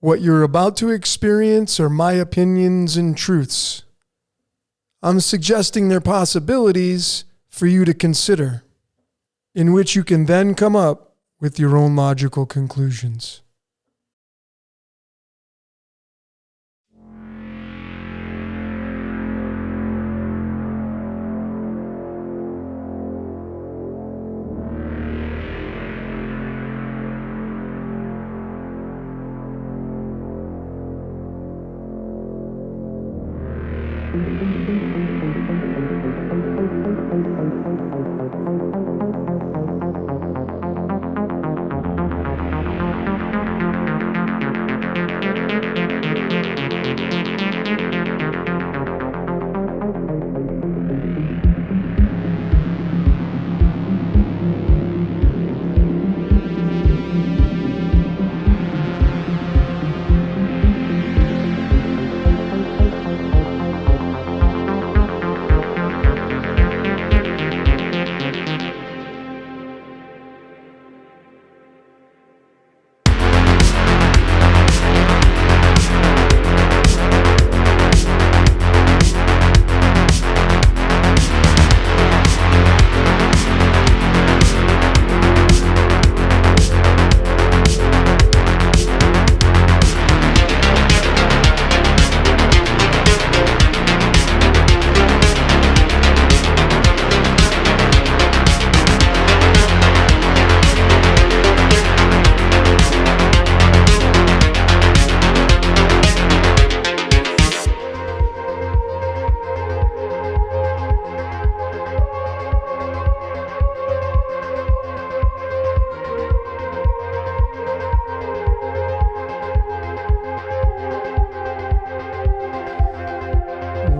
What you're about to experience are my opinions and truths. I'm suggesting they're possibilities for you to consider, in which you can then come up with your own logical conclusions.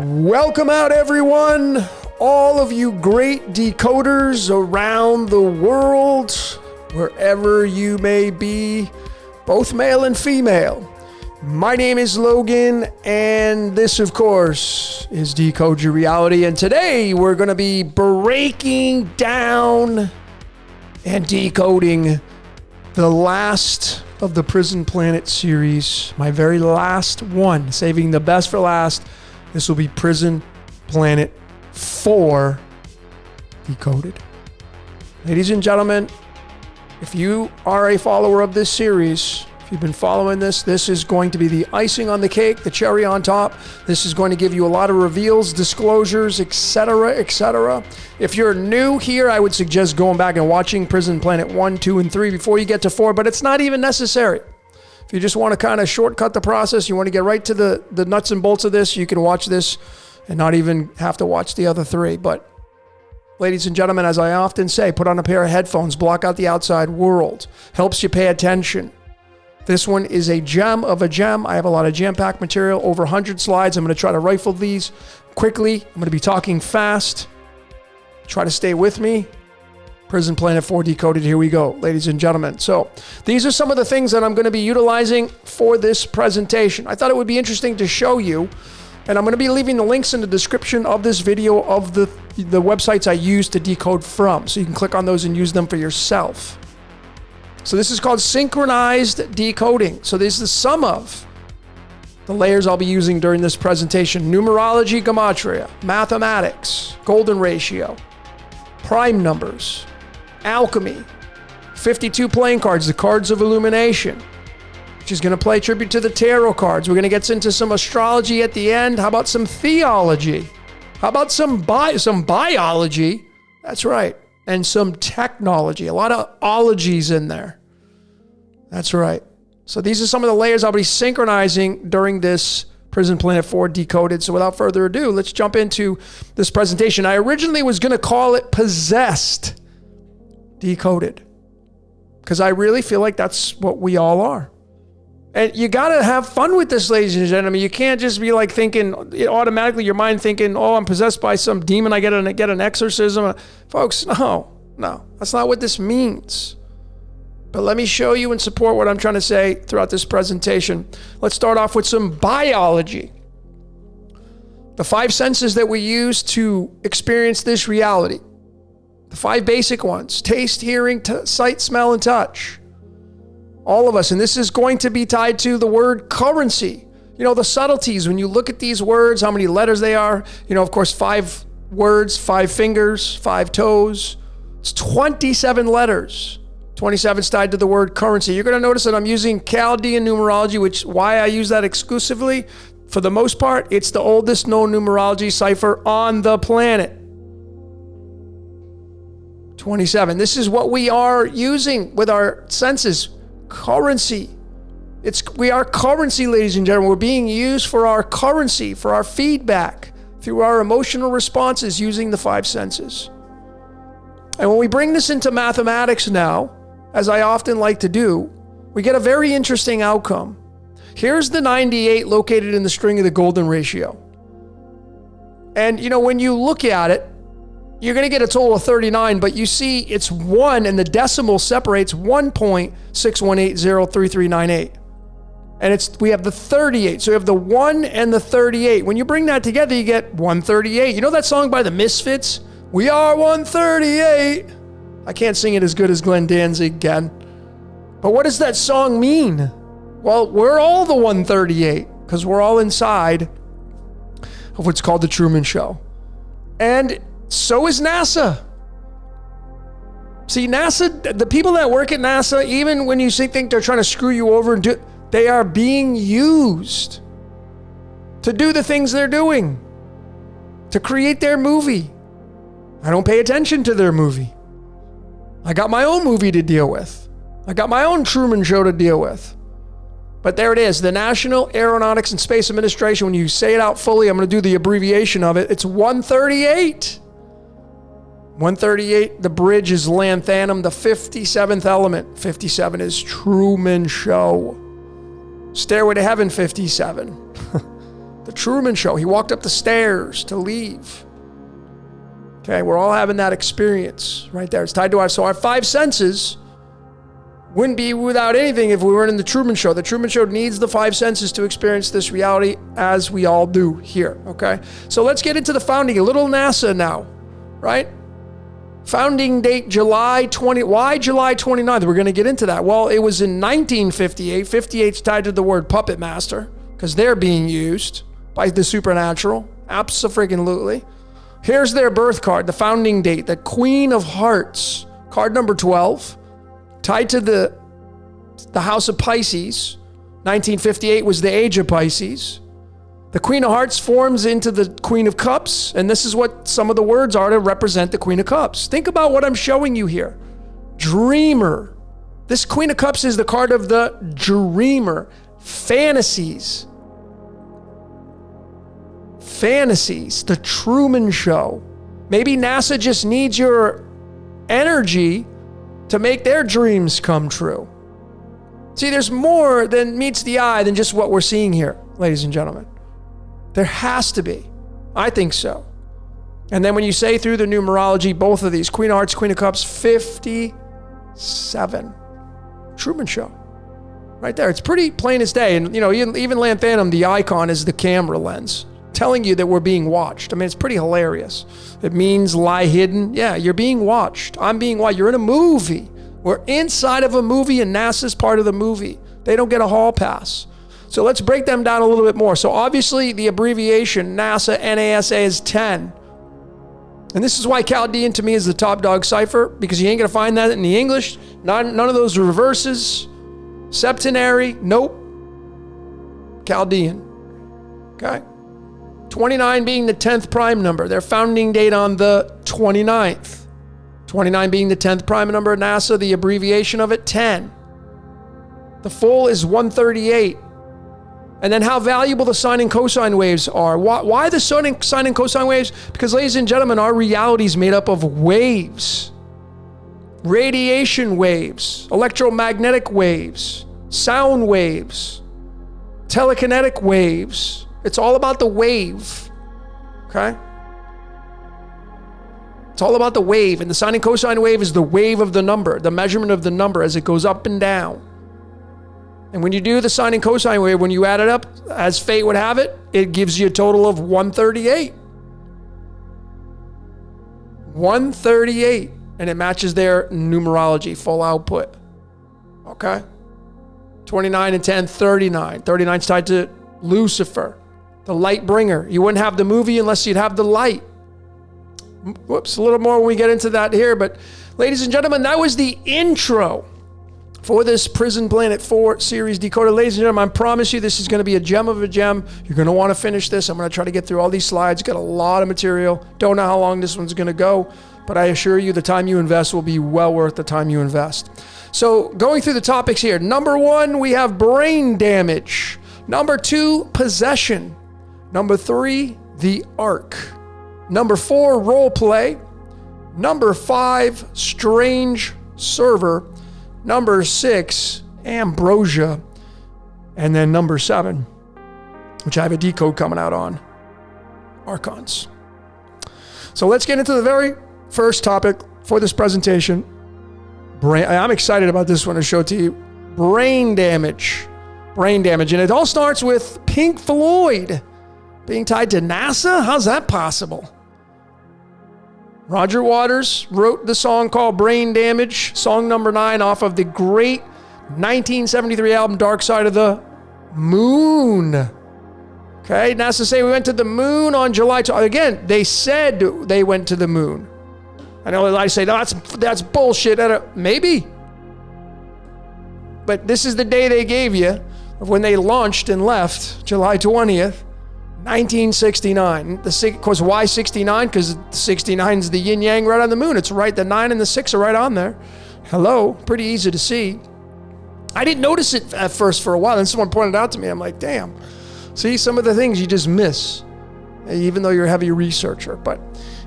Welcome out, everyone. All of you great decoders around the world, wherever you may be, both male and female. My name is Logan, and this, of course, is Decode Your Reality. And today we're going to be breaking down and decoding the last of the Prison Planet series, my very last one, saving the best for last. This will be Prison Planet 4 Decoded. Ladies and gentlemen, if you are a follower of this series, if you've been following this is going to be the icing on the cake, the cherry on top. This is going to give you a lot of reveals, disclosures, etc., etc. If you're new here, I would suggest going back and watching Prison Planet 1, 2, and 3 before you get to 4, but it's not even necessary. If you just want to kind of shortcut the process, you want to get right to the nuts and bolts of this, you can watch this and not even have to watch the other 3. But ladies and gentlemen, as I often say, put on a pair of headphones, block out the outside world. Helps you pay attention. This one is a gem of a gem. I have a lot of jam-packed material, over 100 slides. I'm going to try to rifle these quickly. I'm going to be talking fast. Try to stay with me. Prison Planet 4 Decoded, here we go, ladies and gentlemen. So these are some of the things that I'm going to be utilizing for this presentation. I thought it would be interesting to show you, and I'm going to be leaving the links in the description of this video of the websites I use to decode from, so you can click on those and use them for yourself. So this is called synchronized decoding. So this is the sum of the layers I'll be using during this presentation: numerology, gematria, mathematics, golden ratio, prime numbers, alchemy, 52 playing cards, the cards of illumination, which is going to play tribute to the tarot cards. We're going to get into some astrology at the end. How about some theology? How about some biology? That's right. And some technology. A lot of ologies in there. That's right. So these are some of the layers I'll be synchronizing during this Prison Planet 4 Decoded. So without further ado, let's jump into this presentation. I originally was going to call it Possessed Decoded, because I really feel like that's what we all are. And you got to have fun with this, ladies and gentlemen. You can't just be like thinking, automatically your mind thinking, oh, I'm possessed by some demon, I get an exorcism. Folks, no, that's not what this means. But let me show you and support what I'm trying to say throughout this presentation. Let's start off with some biology. The 5 senses that we use to experience this reality. The 5 basic ones: taste, hearing, sight, smell, and touch. All of us. And this is going to be tied to the word currency. The subtleties, when you look at these words, how many letters they are, of course, 5 words, 5 fingers, 5 toes. It's 27 letters. 27 is tied to the word currency. You're going to notice that I'm using Chaldean numerology, why I use that exclusively. For the most part, it's the oldest known numerology cipher on the planet. 27. This is what we are using with our senses. Currency. We are currency, ladies and gentlemen. We're being used for our currency, for our feedback, through our emotional responses using the 5 senses. And when we bring this into mathematics now, as I often like to do, we get a very interesting outcome. Here's the 98 located in the string of the golden ratio. And when you look at it, you're going to get a total of 39, but you see it's 1 and the decimal separates 1.61803398. And we have the 38. So you have the 1 and the 38. When you bring that together, you get 138. You know that song by the Misfits? We are 138. I can't sing it as good as Glenn Danzig can. But what does that song mean? Well, we're all the 138 because we're all inside of what's called the Truman Show. And so is NASA. See, NASA, the people that work at NASA, even when you think they're trying to screw you over, they are being used to do the things they're doing, to create their movie. I don't pay attention to their movie. I got my own movie to deal with. I got my own Truman Show to deal with. But there it is, the National Aeronautics and Space Administration. When you say it out fully, I'm going to do the abbreviation of it. It's 138. 138, the bridge is Lanthanum, the 57th element. 57 is Truman Show. Stairway to Heaven, 57. The Truman Show. He walked up the stairs to leave. Okay, we're all having that experience right there. It's tied to our 5 senses wouldn't be without anything if we weren't in the Truman Show. The Truman Show needs the 5 senses to experience this reality, as we all do here, okay? So let's get into the founding, a little NASA now, right? Founding date, July 20. Why July 29th? We're going to get into that. Well, it was in 1958. 58's tied to the word puppet master because they're being used by the supernatural. Abso-freaking-lutely. Here's their birth card, the founding date, the Queen of Hearts, card number 12. Tied to the house of Pisces. 1958 was the age of Pisces. The Queen of Hearts forms into the Queen of Cups, and this is what some of the words are to represent the Queen of Cups. Think about what I'm showing you here. Dreamer. This Queen of Cups is the card of the dreamer. Fantasies. Fantasies. The Truman Show. Maybe NASA just needs your energy to make their dreams come true. See, there's more than meets the eye than just what we're seeing here, ladies and gentlemen. There has to be. I think so. And then when you say through the numerology, both of these, Queen of Hearts, Queen of Cups, 57. Truman Show. Right there. It's pretty plain as day. And, even Lanthanum, the icon is the camera lens, telling you that we're being watched. I mean, it's pretty hilarious. It means lie hidden. Yeah, you're being watched. I'm being watched. You're in a movie. We're inside of a movie, and NASA's part of the movie. They don't get a hall pass. So let's break them down a little bit more. So obviously the abbreviation NASA, NASA is 10. And this is why Chaldean to me is the top dog cipher, because you ain't going to find that in the English. None of those reverses. Septenary, nope. Chaldean. Okay. 29 being the 10th prime number. Their founding date on the 29th. 29 being the 10th prime number of NASA, the abbreviation of it, 10. The full is 138. And then how valuable the sine and cosine waves are. Why the sine and cosine waves? Because, ladies and gentlemen, our reality is made up of waves. Radiation waves, electromagnetic waves, sound waves, telekinetic waves. It's all about the wave, okay? It's all about the wave, and the sine and cosine wave is the wave of the number, the measurement of the number as it goes up and down. And when you do the sine and cosine wave, when you add it up, as fate would have it, it gives you a total of 138. 138, and it matches their numerology, full output, okay? 29 and 10, 39. 39 is tied to Lucifer, the light bringer. You wouldn't have the movie unless you'd have the light. Whoops, a little more when we get into that here. But ladies and gentlemen, that was the intro for this Prison Planet 4 series Decoded. Ladies and gentlemen, I promise you this is going to be a gem of a gem. You're going to want to finish this. I'm going to try to get through all these slides. Got a lot of material. Don't know how long this one's going to go, but I assure you the time you invest will be well worth the time you invest. So going through the topics here. Number 1, we have brain damage. Number 2, possession. Number 3, the ark. Number 4, role play. Number 5, strange server. Number 6, ambrosia. And then number 7, which I have a decode coming out on, archons. So let's get into the very first topic for this presentation. I'm excited about this one to show to you. Brain damage. Brain damage. And it all starts with Pink Floyd being tied to NASA? How's that possible? Roger Waters wrote the song called Brain Damage, song number 9 off of the great 1973 album Dark Side of the Moon. Okay, NASA say we went to the moon on July 2. Again, they said they went to the moon. I know I say, no, that's bullshit. Maybe. But this is the day they gave you of when they launched and left, July 20th. 1969. Of course, why 69? Because 69 is the yin yang right on the moon. It's right. The 9 and the 6 are right on there. Hello. Pretty easy to see. I didn't notice it at first for a while. Then someone pointed it out to me. I'm like, damn. See, some of the things you just miss, even though you're a heavy researcher. But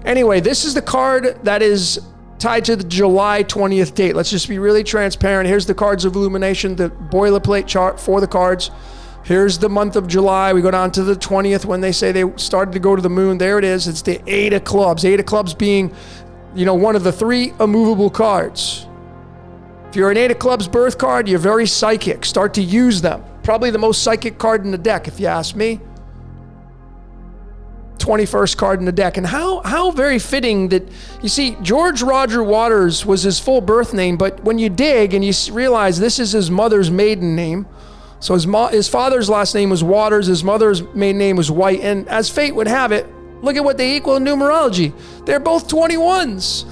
anyway, this is the card that is tied to the July 20th date. Let's just be really transparent. Here's the cards of illumination, the boilerplate chart for the cards. Here's the month of July. We go down to the 20th when they say they started to go to the moon. There it is. It's the 8 of clubs. 8 of clubs being, one of the 3 immovable cards. If you're an 8 of clubs birth card, you're very psychic. Start to use them. Probably the most psychic card in the deck, if you ask me. 21st card in the deck. And how very fitting that, you see, George Roger Waters was his full birth name, but when you dig and you realize this is his mother's maiden name, so his father's last name was Waters, his mother's maiden name was White, and as fate would have it, look at what they equal in numerology. They're both 21s,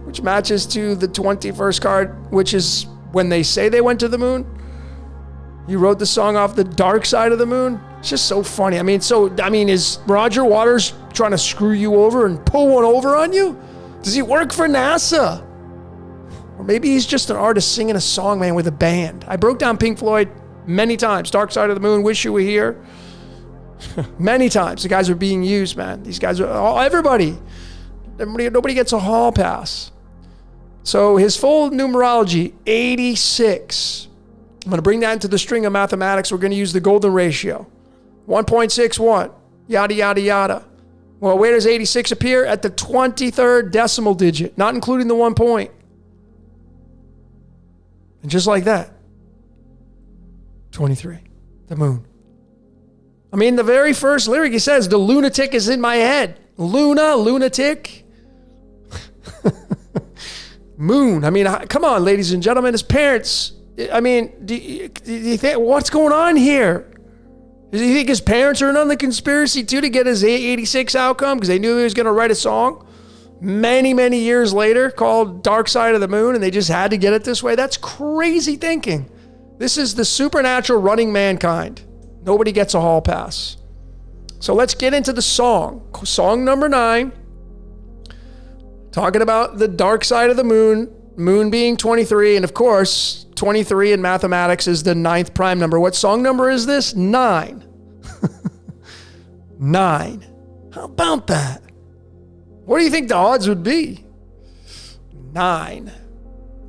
which matches to the 21st card, which is when they say they went to the moon. You wrote the song off the dark side of the moon. It's just so funny. Is Roger Waters trying to screw you over and pull one over on you? Does he work for NASA? Or maybe he's just an artist singing a song, man, with a band. I broke down Pink Floyd many times. Dark Side of the Moon, Wish You Were Here. Many times. The guys are being used, man. These guys are, everybody. Nobody gets a hall pass. So his full numerology, 86. I'm going to bring that into the string of mathematics. We're going to use the golden ratio. 1.61. Yada, yada, yada. Well, where does 86 appear? At the 23rd decimal digit, not including the 1 point. And just like that, 23, the moon. The very first lyric, he says, the lunatic is in my head. Lunatic. Moon. Come on, ladies and gentlemen, his parents, do you think, what's going on here? Does he think his parents are in on the conspiracy too to get his 86 outcome because they knew he was going to write a song many, many years later called Dark Side of the Moon and they just had to get it this way? That's crazy thinking. This is the supernatural running mankind. Nobody gets a hall pass. So let's get into the song. Song number 9. Talking about the dark side of the moon. Moon being 23. And of course, 23 in mathematics is the 9th prime number. What song number is this? 9. 9. How about that? What do you think the odds would be? 9.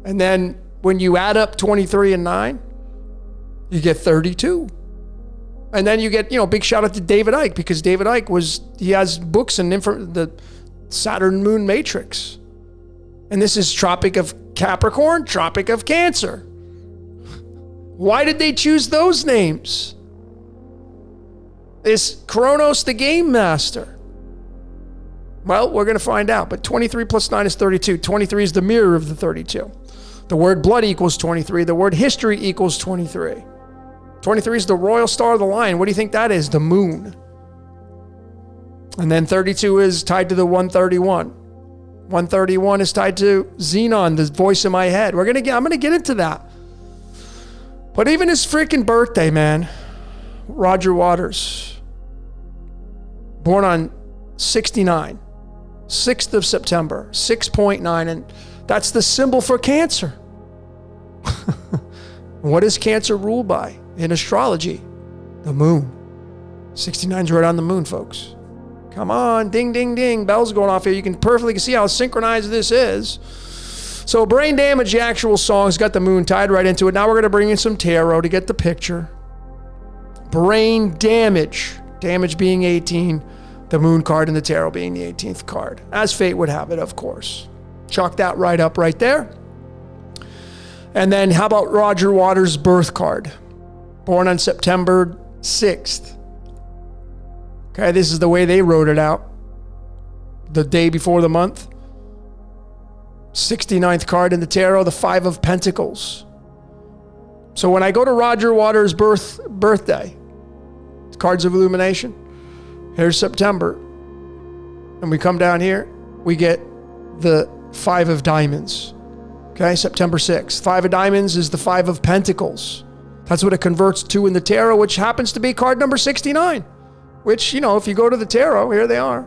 And then when you add up 23 and 9, you get 32. And then you get, big shout out to David Icke because David Icke he has books and the Saturn Moon Matrix. And this is Tropic of Capricorn, Tropic of Cancer. Why did they choose those names? Is Kronos the Game Master? Well, we're going to find out. But 23 plus 9 is 32. 23 is the mirror of the 32. The The word blood equals 23. The word history equals 23. 23 is the royal star of the lion. What do you think that is? The moon. And then 32 is tied to the 131. 131 is tied to Xenon, the voice in my head. I'm gonna get into that. But even his freaking birthday, man, Roger Waters, born on 69, 6th of September, 6.9, and that's the symbol for Cancer. What is Cancer ruled by in astrology? The moon. 69's right on the moon, folks. Come on, ding, ding, ding. Bells going off here. You can perfectly see how synchronized this is. So Brain Damage, the actual song's got the moon tied right into it. Now we're going to bring in some tarot to get the picture. Brain Damage. Damage being 18. The moon card and the tarot being the 18th card. As fate would have it, of course. Chalk that right up right there. And then how about Roger Waters' birth card? Born on September 6th. Okay, this is the way they wrote it out. The day before the month. 69th card in the tarot, the 5 of Pentacles. So when I go to Roger Waters' birthday, cards of illumination, here's September. And we come down here, we get the 5 of Diamonds. Okay, September 6th. 5 of Diamonds is the 5 of Pentacles. That's what it converts to in the tarot, which happens to be card number 69. Which, if you go to the tarot, here they are.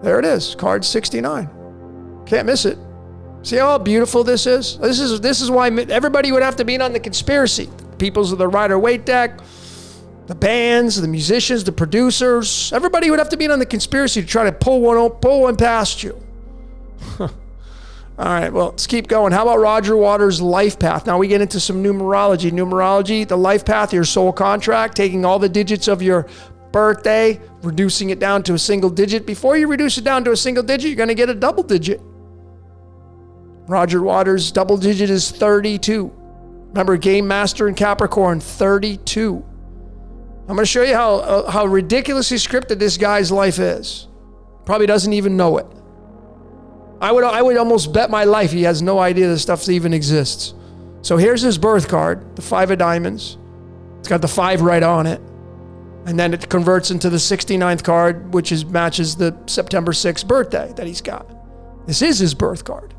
There it is, card 69. Can't miss it. See how beautiful this is? This is why everybody would have to be in on the conspiracy. The peoples of the Rider-Waite deck, the bands, the musicians, the producers. Everybody would have to be in on the conspiracy to try to pull one past you. All right, well, let's keep going. How about Roger Waters' life path? Now we get into some numerology. Numerology, the life path, your soul contract, taking all the digits of your birthday, reducing it down to a single digit. Before you reduce it down to a single digit, you're going to get a double digit. Roger Waters' double digit is 32. Remember, Game Master in Capricorn, 32. I'm going to show you how ridiculously scripted this guy's life is. Probably doesn't even know it. I would almost bet my life he has no idea this stuff even exists. So here's his birth card, the 5 of Diamonds. It's got the 5 right on it. And then it converts into the 69th card, which matches the September 6th birthday that he's got. This is his birth card.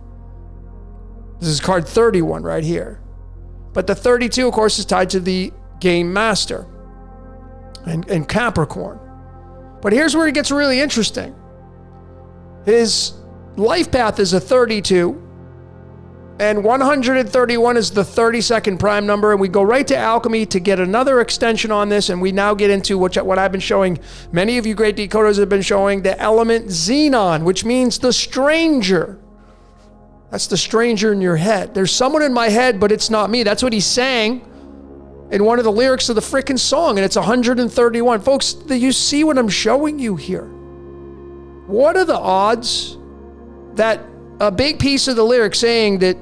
This is card 31 right here. But the 32, of course, is tied to the Game Master and Capricorn. But here's where it gets really interesting. His life path is a 32, and 131 is the 32nd prime number, and we go right to alchemy to get another extension on this, and we now get into what I've been showing. Many of you great decoders have been showing the element xenon, which means the stranger. That's the stranger in your head. There's someone in my head, but it's not me. That's what he's saying in one of the lyrics of the frickin' song, and it's 131. Folks, do you see what I'm showing you here? What are the odds that a big piece of the lyric saying that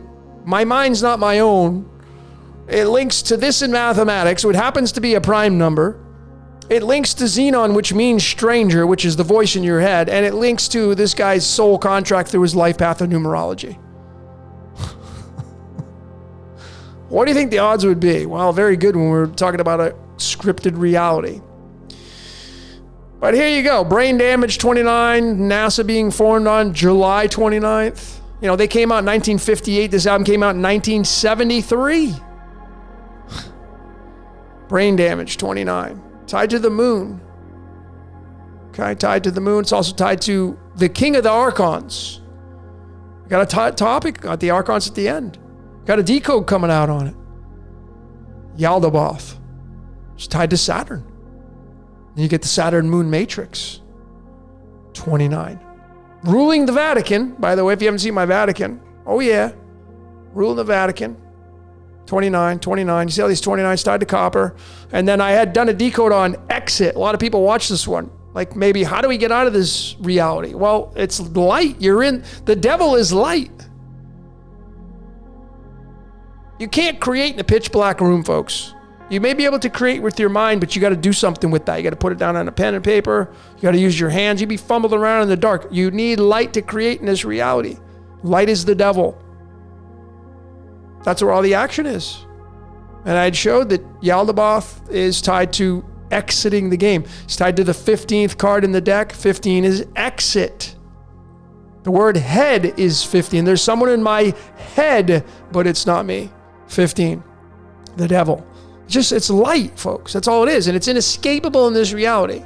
my mind's not my own, it links to this in mathematics, so it happens to be a prime number. It links to xenon, which means stranger, which is the voice in your head, and it links to this guy's soul contract through his life path of numerology. What do you think the odds would be? Well, very good when we're talking about a scripted reality. But here you go. Brain Damage 29, NASA being formed on July 29th. They came out in 1958. This album came out in 1973. Brain Damage 29. Tied to the moon. Okay, tied to the moon. It's also tied to the King of the Archons. Got a topic, got the Archons at the end. Got a decode coming out on it. Yaldabaoth. It's tied to Saturn. Then you get the Saturn Moon Matrix. 29. Ruling the Vatican. By the way, if you haven't seen my Vatican. Oh yeah. Ruling the Vatican. 29. You see all these 29s tied to copper. And then I had done a decode on Exit. A lot of people watch this one. Like maybe, how do we get out of this reality? Well, it's light. The devil is light. You can't create in a pitch black room, folks. You may be able to create with your mind, but you got to do something with that. You got to put it down on a pen and paper. You got to use your hands. You'd be fumbling around in the dark. You need light to create in this reality. Light is the devil. That's where all the action is. And I had showed that Yaldabaoth is tied to exiting the game. It's tied to the 15th card in the deck. 15 is exit. The word head is 15. There's someone in my head, but it's not me. 15. The devil. It's light, folks. That's all it is. And it's inescapable in this reality.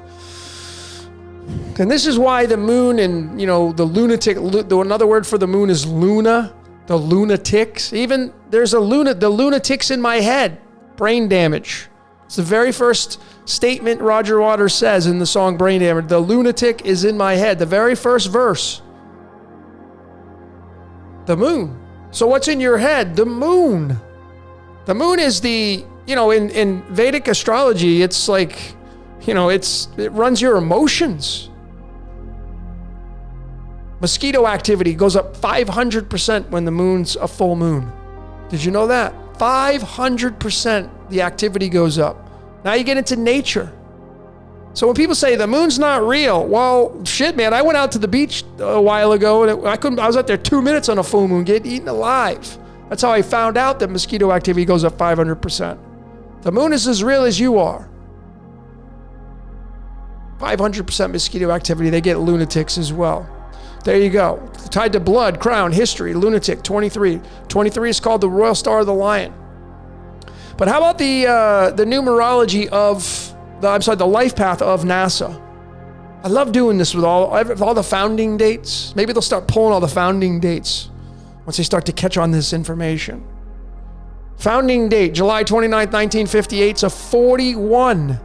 And this is why the moon and, the lunatic, another word for the moon is Luna, the lunatics. Even there's the lunatics in my head. Brain damage. It's the very first statement Roger Waters says in the song Brain Damage. The lunatic is in my head. The very first verse. The moon. So what's in your head? The moon. The moon is the, in Vedic astrology, it's like, it runs your emotions. Mosquito activity goes up 500% when the moon's a full moon. Did you know that? 500% the activity goes up. Now you get into nature. So when people say the moon's not real, well, shit, man, I went out to the beach a while ago and I was out there 2 minutes on a full moon, getting eaten alive. That's how I found out that mosquito activity goes up 500%. The moon is as real as you are. 500% mosquito activity. They get lunatics as well. There you go. Tied to blood, crown, history, lunatic, 23. 23 is called the Royal Star of the Lion. But how about the numerology of the life path of NASA? I love doing this with all the founding dates. Maybe they'll start pulling all the founding dates once they start to catch on this information. Founding date, July 29th, 1958. It's a 41.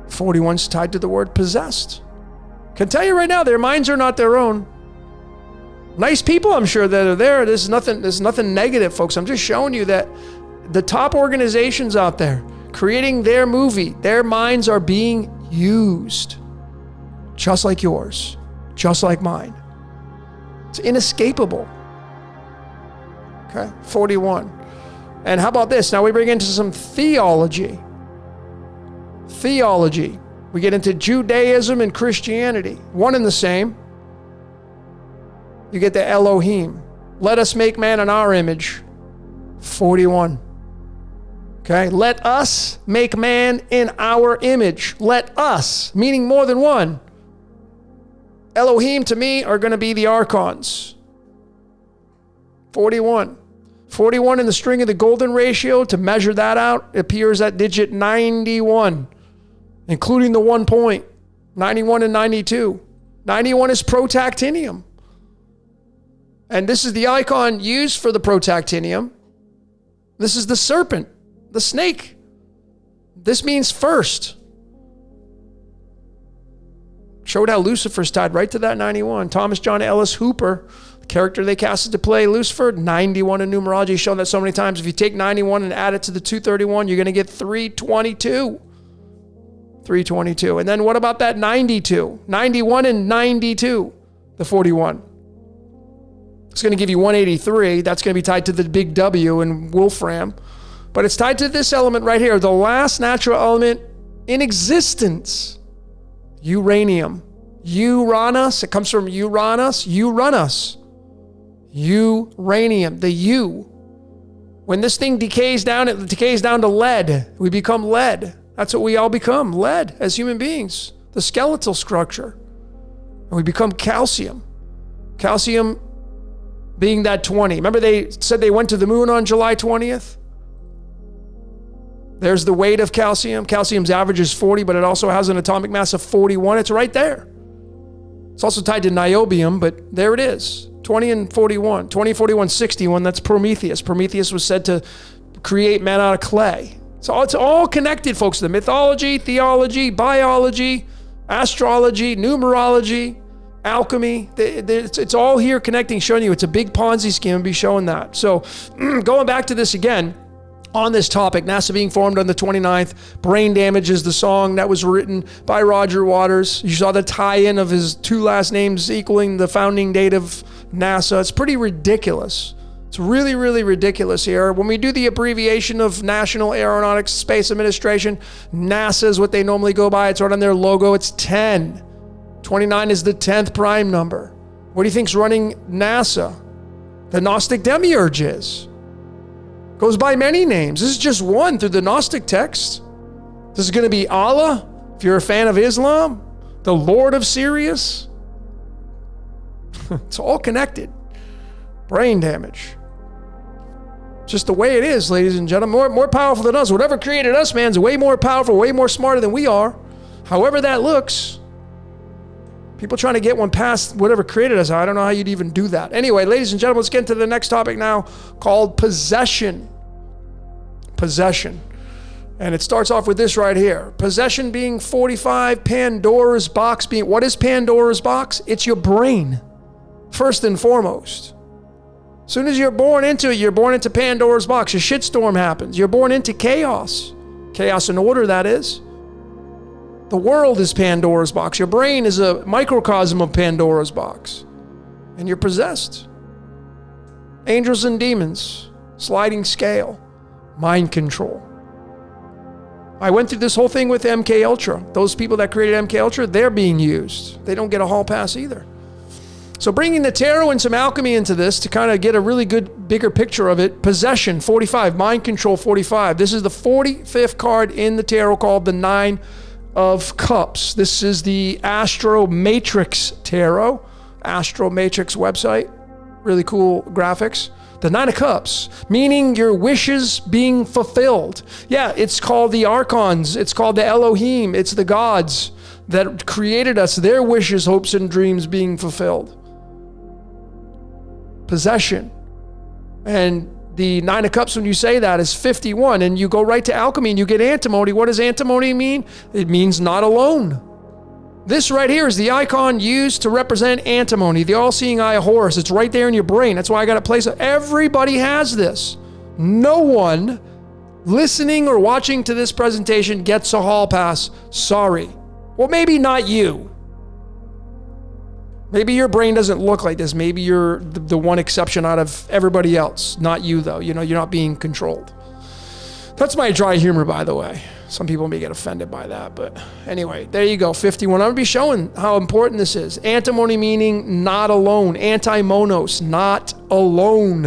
41's tied to the word possessed. Can tell you right now, their minds are not their own. Nice people, I'm sure, that are there. There's nothing negative, folks. I'm just showing you that the top organizations out there creating their movie, their minds are being used. Just like yours, just like mine. It's inescapable. Okay, 41. And how about this? Now we bring into some theology. Theology. We get into Judaism and Christianity. One and the same. You get the Elohim. Let us make man in our image. 41. Okay? Let us make man in our image. Let us, meaning more than one. Elohim to me are going to be the archons. 41. 41 in the string of the golden ratio. To measure that out, it appears at digit 91. Including the 1 point, 91 and 92. 91 is protactinium. And this is the icon used for the protactinium. This is the serpent, the snake. This means first. Showed how Lucifer's tied right to that 91. Thomas John Ellis Hooper, the character they casted to play Lucifer, 91 in numerology. Shown that so many times. If you take 91 and add it to the 231, you're going to get 322. 322. And then what about that 92? 91 and 92, the 41. It's going to give you 183. That's going to be tied to the big W in Wolfram. But it's tied to this element right here, the last natural element in existence. Uranium. Uranus. It comes from Uranus. Uranium. The U. When this thing decays down, it decays down to lead. We become lead. That's what we all become, lead, as human beings, the skeletal structure. And we become calcium. Calcium being that 20. Remember they said they went to the moon on July 20th? There's the weight of calcium. Calcium's average is 40, but it also has an atomic mass of 41. It's right there. It's also tied to niobium, but there it is. 20 and 41. 20, 41, 61, that's Prometheus. Prometheus was said to create man out of clay. So it's all connected, folks. The mythology, theology, biology, astrology, numerology, alchemy. It's all here connecting, showing you it's a big Ponzi scheme and be showing that. So going back to this again, on this topic, NASA being formed on the 29th, Brain Damage is the song that was written by Roger Waters. You saw the tie-in of his two last names equaling the founding date of NASA. It's pretty ridiculous. It's really, really ridiculous here. When we do the abbreviation of National Aeronautics Space Administration, NASA is what they normally go by. It's right on their logo. It's 10. 29 is the 10th prime number. What do you think's running NASA? The Gnostic Demiurge is. Goes by many names. This is just one through the Gnostic text. This is going to be Allah, if you're a fan of Islam, the Lord of Sirius. It's all connected. Brain damage. Just the way it is, ladies and gentlemen. More powerful than us. Whatever created us, man, is way more powerful, way more smarter than we are. However that looks. People trying to get one past whatever created us. I don't know how you'd even do that. Anyway, ladies and gentlemen, let's get into the next topic now, called possession. Possession. And it starts off with this right here. Possession being 45, Pandora's box being... What is Pandora's box? It's your brain, first and foremost. As soon as you're born into it, you're born into Pandora's box. A shitstorm happens. You're born into chaos. Chaos and order, that is. The world is Pandora's box. Your brain is a microcosm of Pandora's box. And you're possessed. Angels and demons, sliding scale, mind control. I went through this whole thing with MK Ultra. Those people that created MK Ultra, they're being used. They don't get a hall pass either. So bringing the tarot and some alchemy into this to kind of get a really good, bigger picture of it. Possession, 45. Mind control, 45. This is the 45th card in the tarot called the Nine of Cups. This is the Astro Matrix Tarot. Astro Matrix website. Really cool graphics. The Nine of Cups, meaning your wishes being fulfilled. Yeah, it's called the Archons. It's called the Elohim. It's the gods that created us. Their wishes, hopes, and dreams being fulfilled. Possession. And the Nine of Cups, when you say that, is 51. And you go right to alchemy and you get antimony. What does antimony mean? It means not alone. This right here is the icon used to represent antimony, the all-seeing eye of Horus. It's right there in your brain. That's why I got to place it. Everybody has this. No one listening or watching to this presentation gets a hall pass. Sorry. Well, maybe not you. Maybe your brain doesn't look like this. Maybe you're the one exception out of everybody else. Not you, though. You know, you're not being controlled. That's my dry humor, by the way. Some people may get offended by that, but anyway, there you go, 51. I'm going to be showing how important this is. Antimony meaning not alone. Anti-monos, not alone.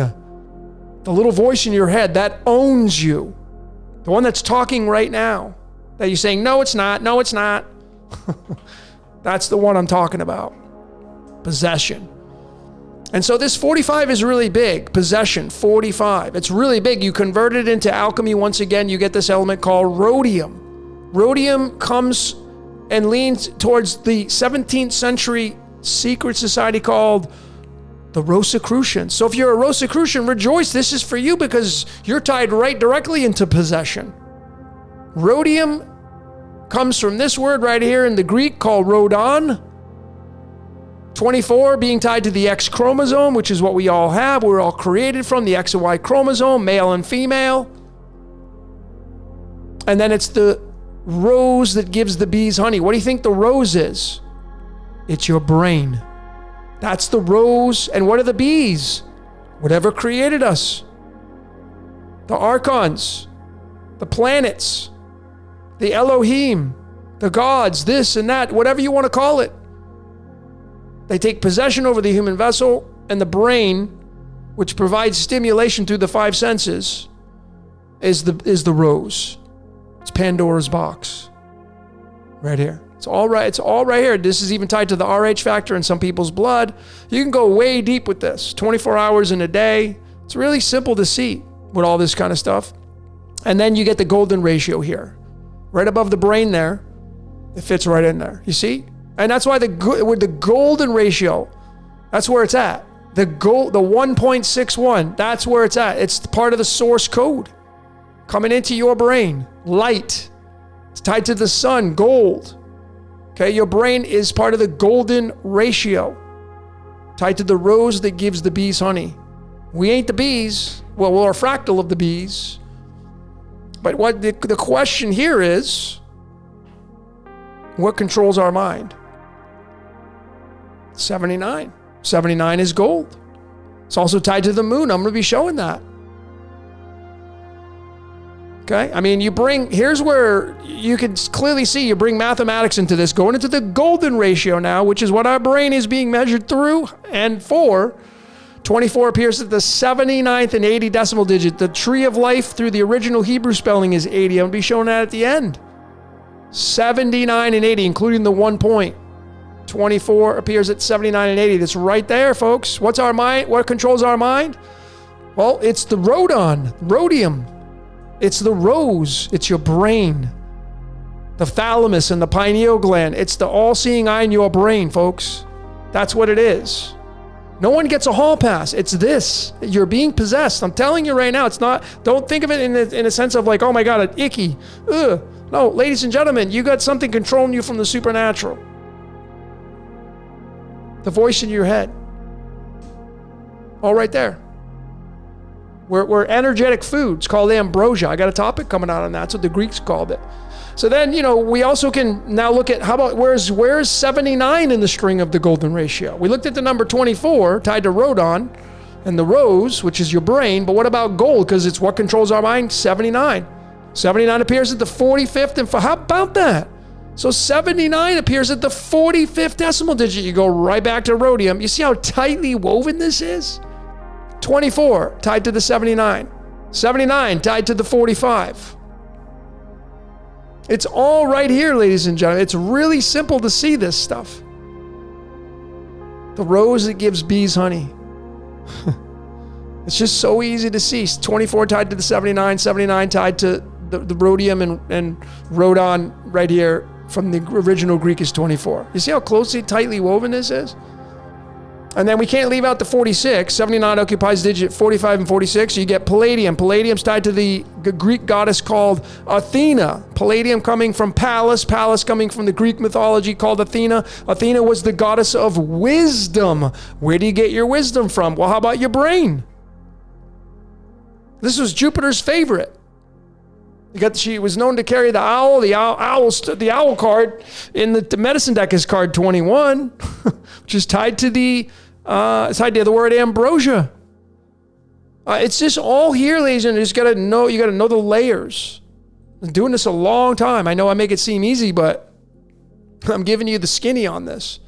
The little voice in your head that owns you. The one that's talking right now. That you're saying, no, it's not. No, it's not. That's the one I'm talking about. Possession. And so this 45 is really big. Possession, 45. It's really big. You convert it into alchemy. Once again, you get this element called rhodium. Rhodium comes and leans towards the 17th century secret society called the Rosicrucians. So if you're a Rosicrucian, rejoice. This is for you because you're tied right directly into possession. Rhodium comes from this word right here in the Greek called rhodon. 24 being tied to the X chromosome, which is what we all have. We're all created from the X and Y chromosome, male and female. And then it's the rose that gives the bees honey. What do you think the rose is? It's your brain. That's the rose. And what are the bees? Whatever created us. The archons, the planets, the Elohim, the gods, this and that, whatever you want to call it. They take possession over the human vessel, and the brain, which provides stimulation through the five senses, is the rose. It's Pandora's box. Right here. It's all right here. This is even tied to the RH factor in some people's blood. You can go way deep with this. 24 hours in a day. It's really simple to see with all this kind of stuff. And then you get the golden ratio here. Right above the brain there. It fits right in there. You see? And that's why with the golden ratio, that's where it's at. The 1.61, that's where it's at. It's part of the source code coming into your brain. Light. It's tied to the sun, gold. Okay, your brain is part of the golden ratio. Tied to the rose that gives the bees honey. We ain't the bees. Well, we're a fractal of the bees. But what the question here is, what controls our mind? 79. 79 is gold. It's also tied to the moon. I'm going to be showing that. Okay? I mean, here's where you can clearly see you bring mathematics into this, going into the golden ratio now, which is what our brain is being measured through and for, 24 appears at the 79th and 80 decimal digit. The tree of life through the original Hebrew spelling is 80. I'm going to be showing that at the end. 79 and 80, including the 1 point. 24 appears at 79 and 80. That's right there, folks. What's our mind? What controls our mind? Well, it's the rhodium. It's the rose. It's your brain. The thalamus and the pineal gland. It's the all-seeing eye in your brain, folks. That's what it is. No one gets a hall pass. It's this. You're being possessed. I'm telling you right now, it's not, don't think of it in a sense of like, oh my God, icky. Ugh. No, ladies and gentlemen, you got something controlling you from the supernatural. The voice in your head. All right there. We're energetic foods called ambrosia. I got a topic coming out on that. That's what the Greeks called it. So then, we also can now look at, how about, where's 79 in the string of the golden ratio? We looked at the number 24 tied to Rhodon and the rose, which is your brain. But what about gold? Because it's what controls our mind, 79. 79 appears at the 45th. And how about that? So 79 appears at the 45th decimal digit. You go right back to rhodium. You see how tightly woven this is? 24 tied to the 79. 79 tied to the 45. It's all right here, ladies and gentlemen. It's really simple to see this stuff. The rose that gives bees honey. It's just so easy to see. 24 tied to the 79, 79 tied to the rhodium and rhodon right here from the original Greek is 24. You see how closely, tightly woven this is? And then we can't leave out the 46. 79 occupies digit 45 and 46. So you get palladium. Palladium's tied to the Greek goddess called Athena. Palladium coming from Pallas. Pallas coming from the Greek mythology called Athena. Athena was the goddess of wisdom. Where do you get your wisdom from? Well, how about your brain? This was Jupiter's favorite. She was known to carry the owl. The owl card in the medicine deck is card 21, which is tied to the word ambrosia. It's just all here, ladies and gentlemen. You got to know the layers. I've been doing this a long time. I know I make it seem easy, but I'm giving you the skinny on this.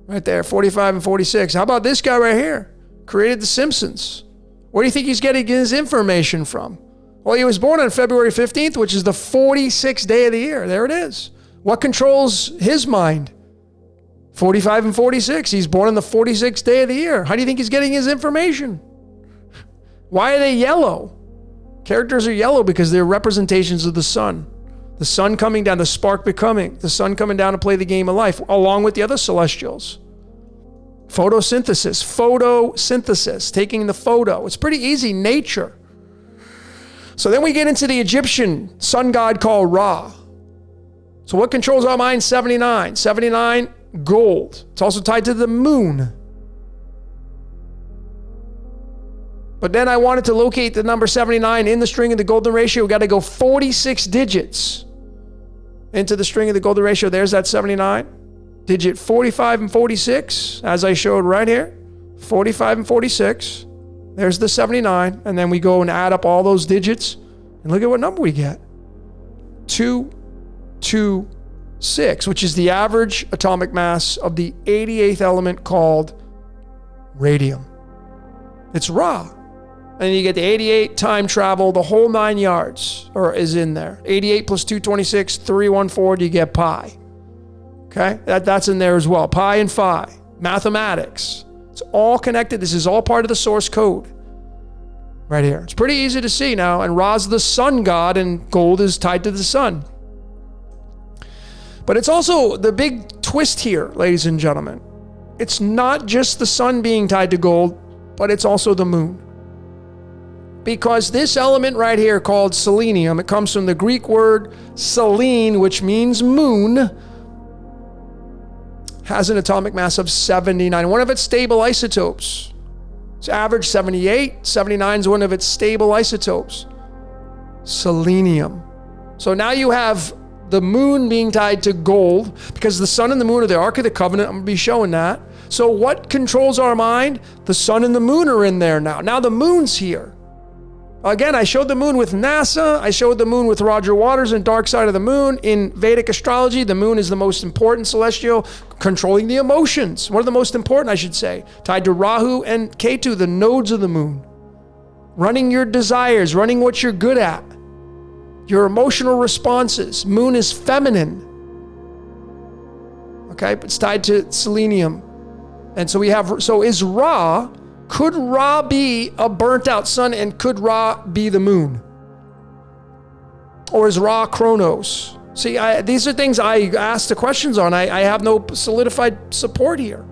Right there, 45 and 46. How about this guy right here? Created The Simpsons. Where do you think he's getting his information from? Well, he was born on February 15th, which is the 46th day of the year. There it is. What controls his mind? 45 and 46. He's born on the 46th day of the year. How do you think he's getting his information? Why are they yellow? Characters are yellow because they're representations of the sun. The sun coming down, the spark becoming, the sun coming down to play the game of life, along with the other celestials. Photosynthesis, taking the photo. It's pretty easy, nature. So then we get into the Egyptian sun god called Ra. So what controls our mind? 79. 79, gold. It's also tied to the moon. But then I wanted to locate the number 79 in the string of the golden ratio. We got to go 46 digits into the string of the golden ratio. There's that 79. Digit 45 and 46, as I showed right here. 45 and 46. There's the 79, and then we go and add up all those digits, and look at what number we get. 226, which is the average atomic mass of the 88th element called radium. It's Ra. And you get the 88, time travel, the whole 9 yards is in there. 88 plus 226, 314, you get pi. Okay, that's in there as well. Pi and phi, mathematics. It's all connected. This is all part of the source code right here. It's pretty easy to see now. And Ra's the sun god, and gold is tied to the sun. But it's also the big twist here, ladies and gentlemen. It's not just the sun being tied to gold, but it's also the moon. Because this element right here called selenium, it comes from the Greek word selene, which means moon, has an atomic mass of 79. One of its stable isotopes. It's average 78. 79 is one of its stable isotopes. Selenium. So now you have the moon being tied to gold because the sun and the moon are the Ark of the Covenant. I'm going to be showing that. So what controls our mind? The sun and the moon are in there now. Now the moon's here. Again, I showed the moon with NASA. I showed the moon with Roger Waters and Dark Side of the Moon. In Vedic astrology, the moon is the most important celestial, controlling the emotions. One of the most important, I should say. Tied to Rahu and Ketu, the nodes of the moon. Running your desires, running what you're good at. Your emotional responses. Moon is feminine. Okay, but it's tied to selenium. And so we have, so is Ra, could Ra be a burnt out sun, and could Ra be the moon? Or is Ra Kronos? See, these are things I ask the questions on. I have no solidified support here.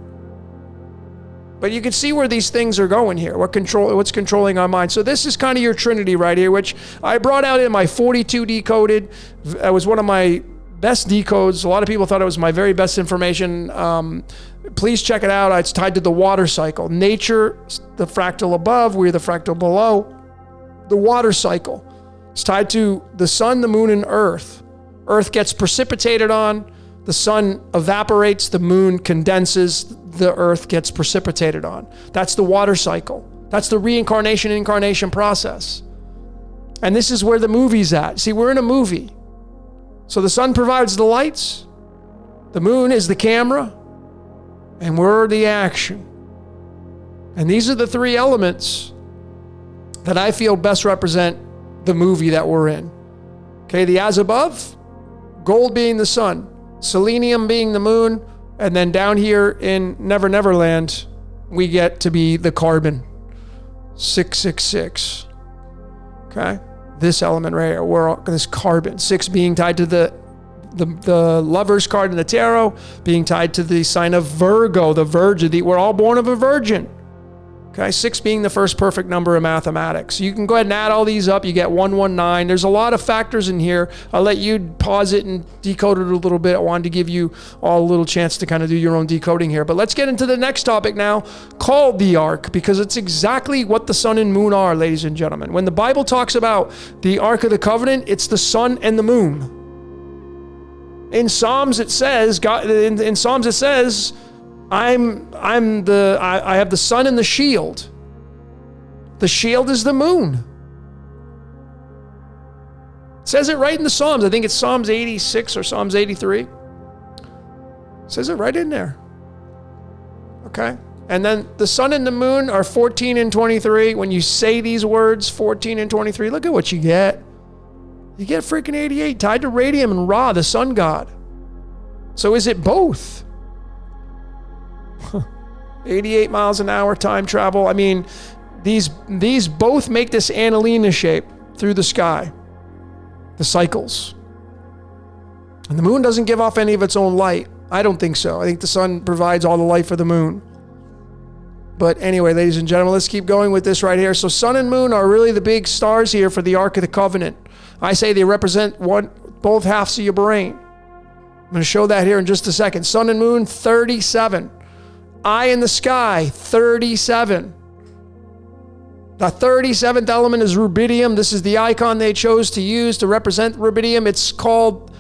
But you can see where these things are going here, what's controlling our mind. So this is kind of your trinity right here, which I brought out in my 42 Decoded. It was one of my best decodes. A lot of people thought it was my very best information. Please check it out. It's tied to the water cycle. Nature, the fractal above, we're the fractal below. The water cycle. It's tied to the sun, the moon, and earth. Earth gets precipitated on. The sun evaporates. The moon condenses. The earth gets precipitated on. That's the water cycle. That's the reincarnation, incarnation process. And this is where the movie's at. See, we're in a movie. So the sun provides the lights. The moon is the camera. And we're the action. And these are the three elements that I feel best represent the movie that we're in. Okay, the as above, gold being the sun, selenium being the moon, and then down here in Never Never Land, we get to be the carbon, 666. Okay, this element right here, we're this carbon, 6 being tied to the lover's card in the tarot, being tied to the sign of Virgo, the virgin. We're all born of a virgin. Okay, 6 being the first perfect number of mathematics. You can go ahead and add all these up. You get 119. There's a lot of factors in here. I'll let you pause it and decode it a little bit. I wanted to give you all a little chance to kind of do your own decoding here. But let's get into the next topic now, called the Ark, because it's exactly what the sun and moon are, ladies and gentlemen. When the Bible talks about the Ark of the Covenant, it's the sun and the moon. In Psalms it says, I have the sun and the shield. The shield is the moon. It says it right in the Psalms. I think it's Psalms 86 or Psalms 83. It says it right in there. Okay. And then the sun and the moon are 14 and 23. When you say these words, 14 and 23, look at what you get. You get freaking 88 tied to radium and Ra, the sun god. So is it both? 88 miles an hour time travel. I mean, these both make this Annalena shape through the sky. The cycles. And the moon doesn't give off any of its own light. I don't think so. I think the sun provides all the light for the moon. But anyway, ladies and gentlemen, let's keep going with this right here. So sun and moon are really the big stars here for the Ark of the Covenant. I say they represent both halves of your brain. I'm going to show that here in just a second. Sun and moon, 37. Eye in the sky, 37. The 37th element is rubidium. This is the icon they chose to use to represent rubidium. It's called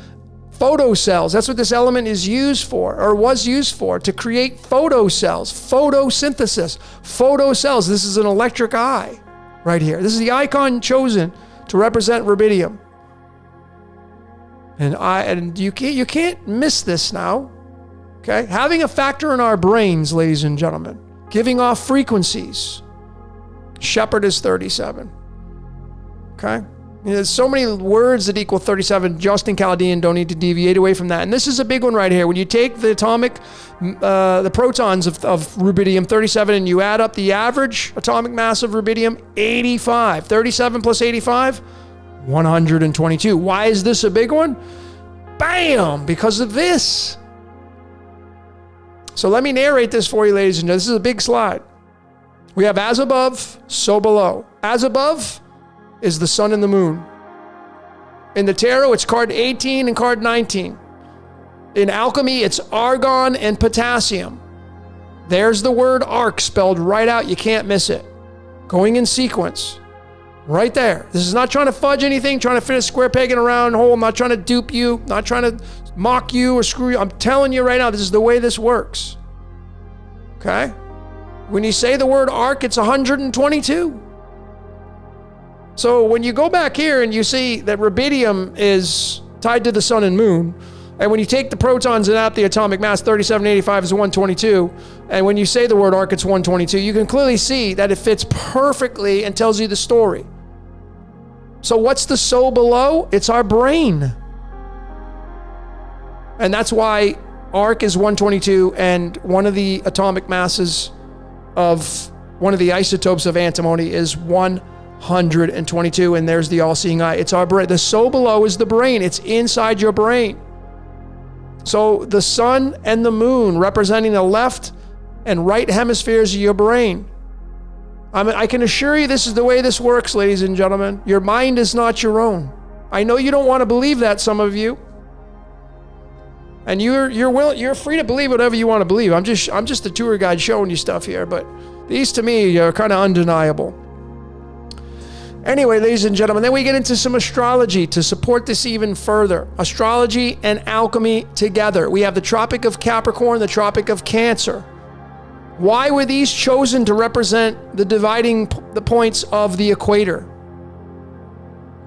photocells. That's what this element is used for, or was used for, to create photocells, photosynthesis, photocells. This is an electric eye right here. This is the icon chosen to represent rubidium. And you can't miss this now. Okay? Having a factor in our brains, ladies and gentlemen, giving off frequencies. Shepherd is 37. Okay? There's so many words that equal 37 just in Chaldean, don't need to deviate away from that. And this is a big one right here. When you take the atomic, the protons of rubidium, 37, and you add up the average atomic mass of rubidium, 85. 37 plus 85, 122. Why is this a big one? Bam! Because of this. So let me narrate this for you, ladies and gentlemen. This is a big slide. We have as above, so below. As above is the sun and the moon. In the tarot, it's card 18 and card 19. In alchemy, it's argon and potassium. There's the word arc spelled right out. You can't miss it. Going in sequence. Right there. This is not trying to fudge anything, trying to fit a square peg in a round hole. I'm not trying to dupe you, not trying to mock you or screw you. I'm telling you right now, this is the way this works. Okay? When you say the word arc, it's 122. So when you go back here and you see that rubidium is tied to the sun and moon, and when you take the protons and out the atomic mass, 3785 is 122, and when you say the word arc, it's 122, you can clearly see that it fits perfectly and tells you the story. So what's the so below? It's our brain. And that's why arc is 122, and one of the atomic masses of one of the isotopes of antimony is 122, and there's the all-seeing eye. It's our brain. The so below is the brain. It's inside your brain. So the sun and the moon representing the left and right hemispheres of your brain. I can assure you this is the way this works, ladies and gentlemen. Your mind is not your own. I know you don't want to believe that, some of you. And you're free to believe whatever you want to believe. I'm just a tour guide showing you stuff here, but these to me are kind of undeniable. Anyway, ladies and gentlemen, then we get into some astrology to support this even further. Astrology and alchemy together. We have the Tropic of Capricorn, the Tropic of Cancer. Why were these chosen to represent the dividing the points of the equator?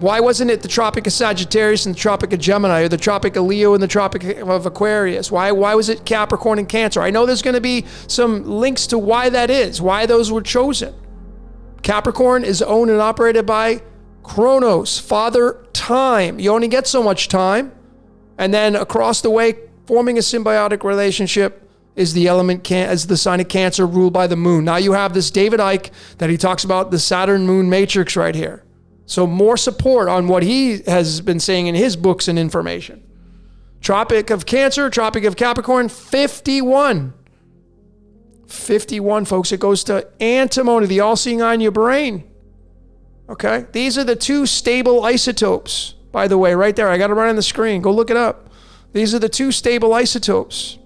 Why wasn't it the Tropic of Sagittarius and the Tropic of Gemini, or the Tropic of Leo and the Tropic of Aquarius? Why was it Capricorn and Cancer? I know there's going to be some links to why that is, why those were chosen. Capricorn is owned and operated by Kronos, Father Time. You only get so much time. And then across the way, forming a symbiotic relationship is the element, as the sign of Cancer, ruled by the moon. Now you have this David Icke that he talks about, the Saturn moon matrix right here. So more support on what he has been saying in his books and information. Tropic of Cancer, Tropic of Capricorn, 51. 51, folks. It goes to antimony, the all-seeing eye in your brain. Okay? These are the two stable isotopes, by the way, right there. I got it right on the screen. Go look it up. These are the two stable isotopes.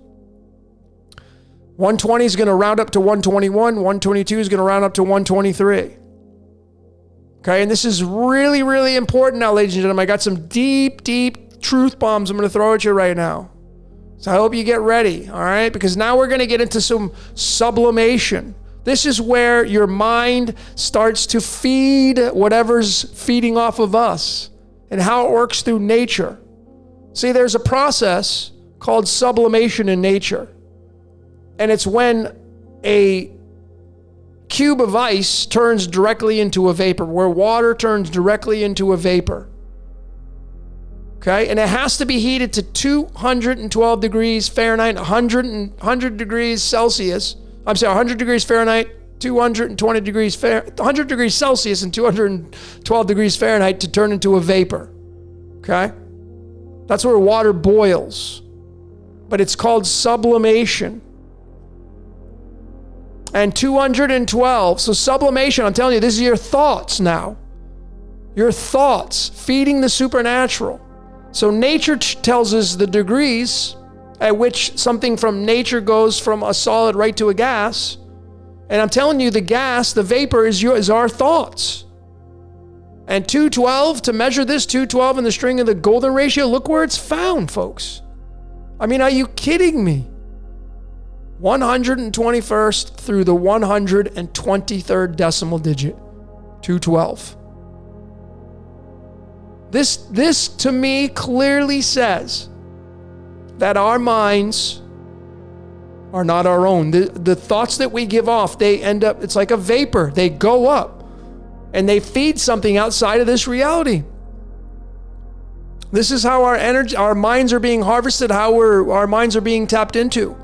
120 is going to round up to 121. 122 is going to round up to 123. Okay, and this is really, really important now, ladies and gentlemen. I got some deep, deep truth bombs I'm going to throw at you right now. So I hope you get ready, all right? Because now we're going to get into some sublimation. This is where your mind starts to feed whatever's feeding off of us and how it works through nature. See, there's a process called sublimation in nature. And it's when a cube of ice turns directly into a vapor, where water turns directly into a vapor. Okay, and it has to be heated to 212 degrees Fahrenheit, 100 degrees Celsius. I'm sorry, 100 degrees Fahrenheit, 220 degrees Fahrenheit, 100 degrees Celsius and 212 degrees Fahrenheit to turn into a vapor. Okay, that's where water boils, but it's called sublimation. And 212, so sublimation, I'm telling you, this is your thoughts now. Your thoughts, feeding the supernatural. So nature tells us the degrees at which something from nature goes from a solid right to a gas. And I'm telling you, the gas, the vapor is our thoughts. And 212, to measure this, 212 in the string of the golden ratio, look where it's found, folks. I mean, are you kidding me? 121st through the 123rd decimal digit, 212. This to me clearly says that our minds are not our own. The thoughts that we give off, they end up, it's like a vapor. They go up and they feed something outside of this reality. This is how our minds are being harvested, how our minds are being tapped into.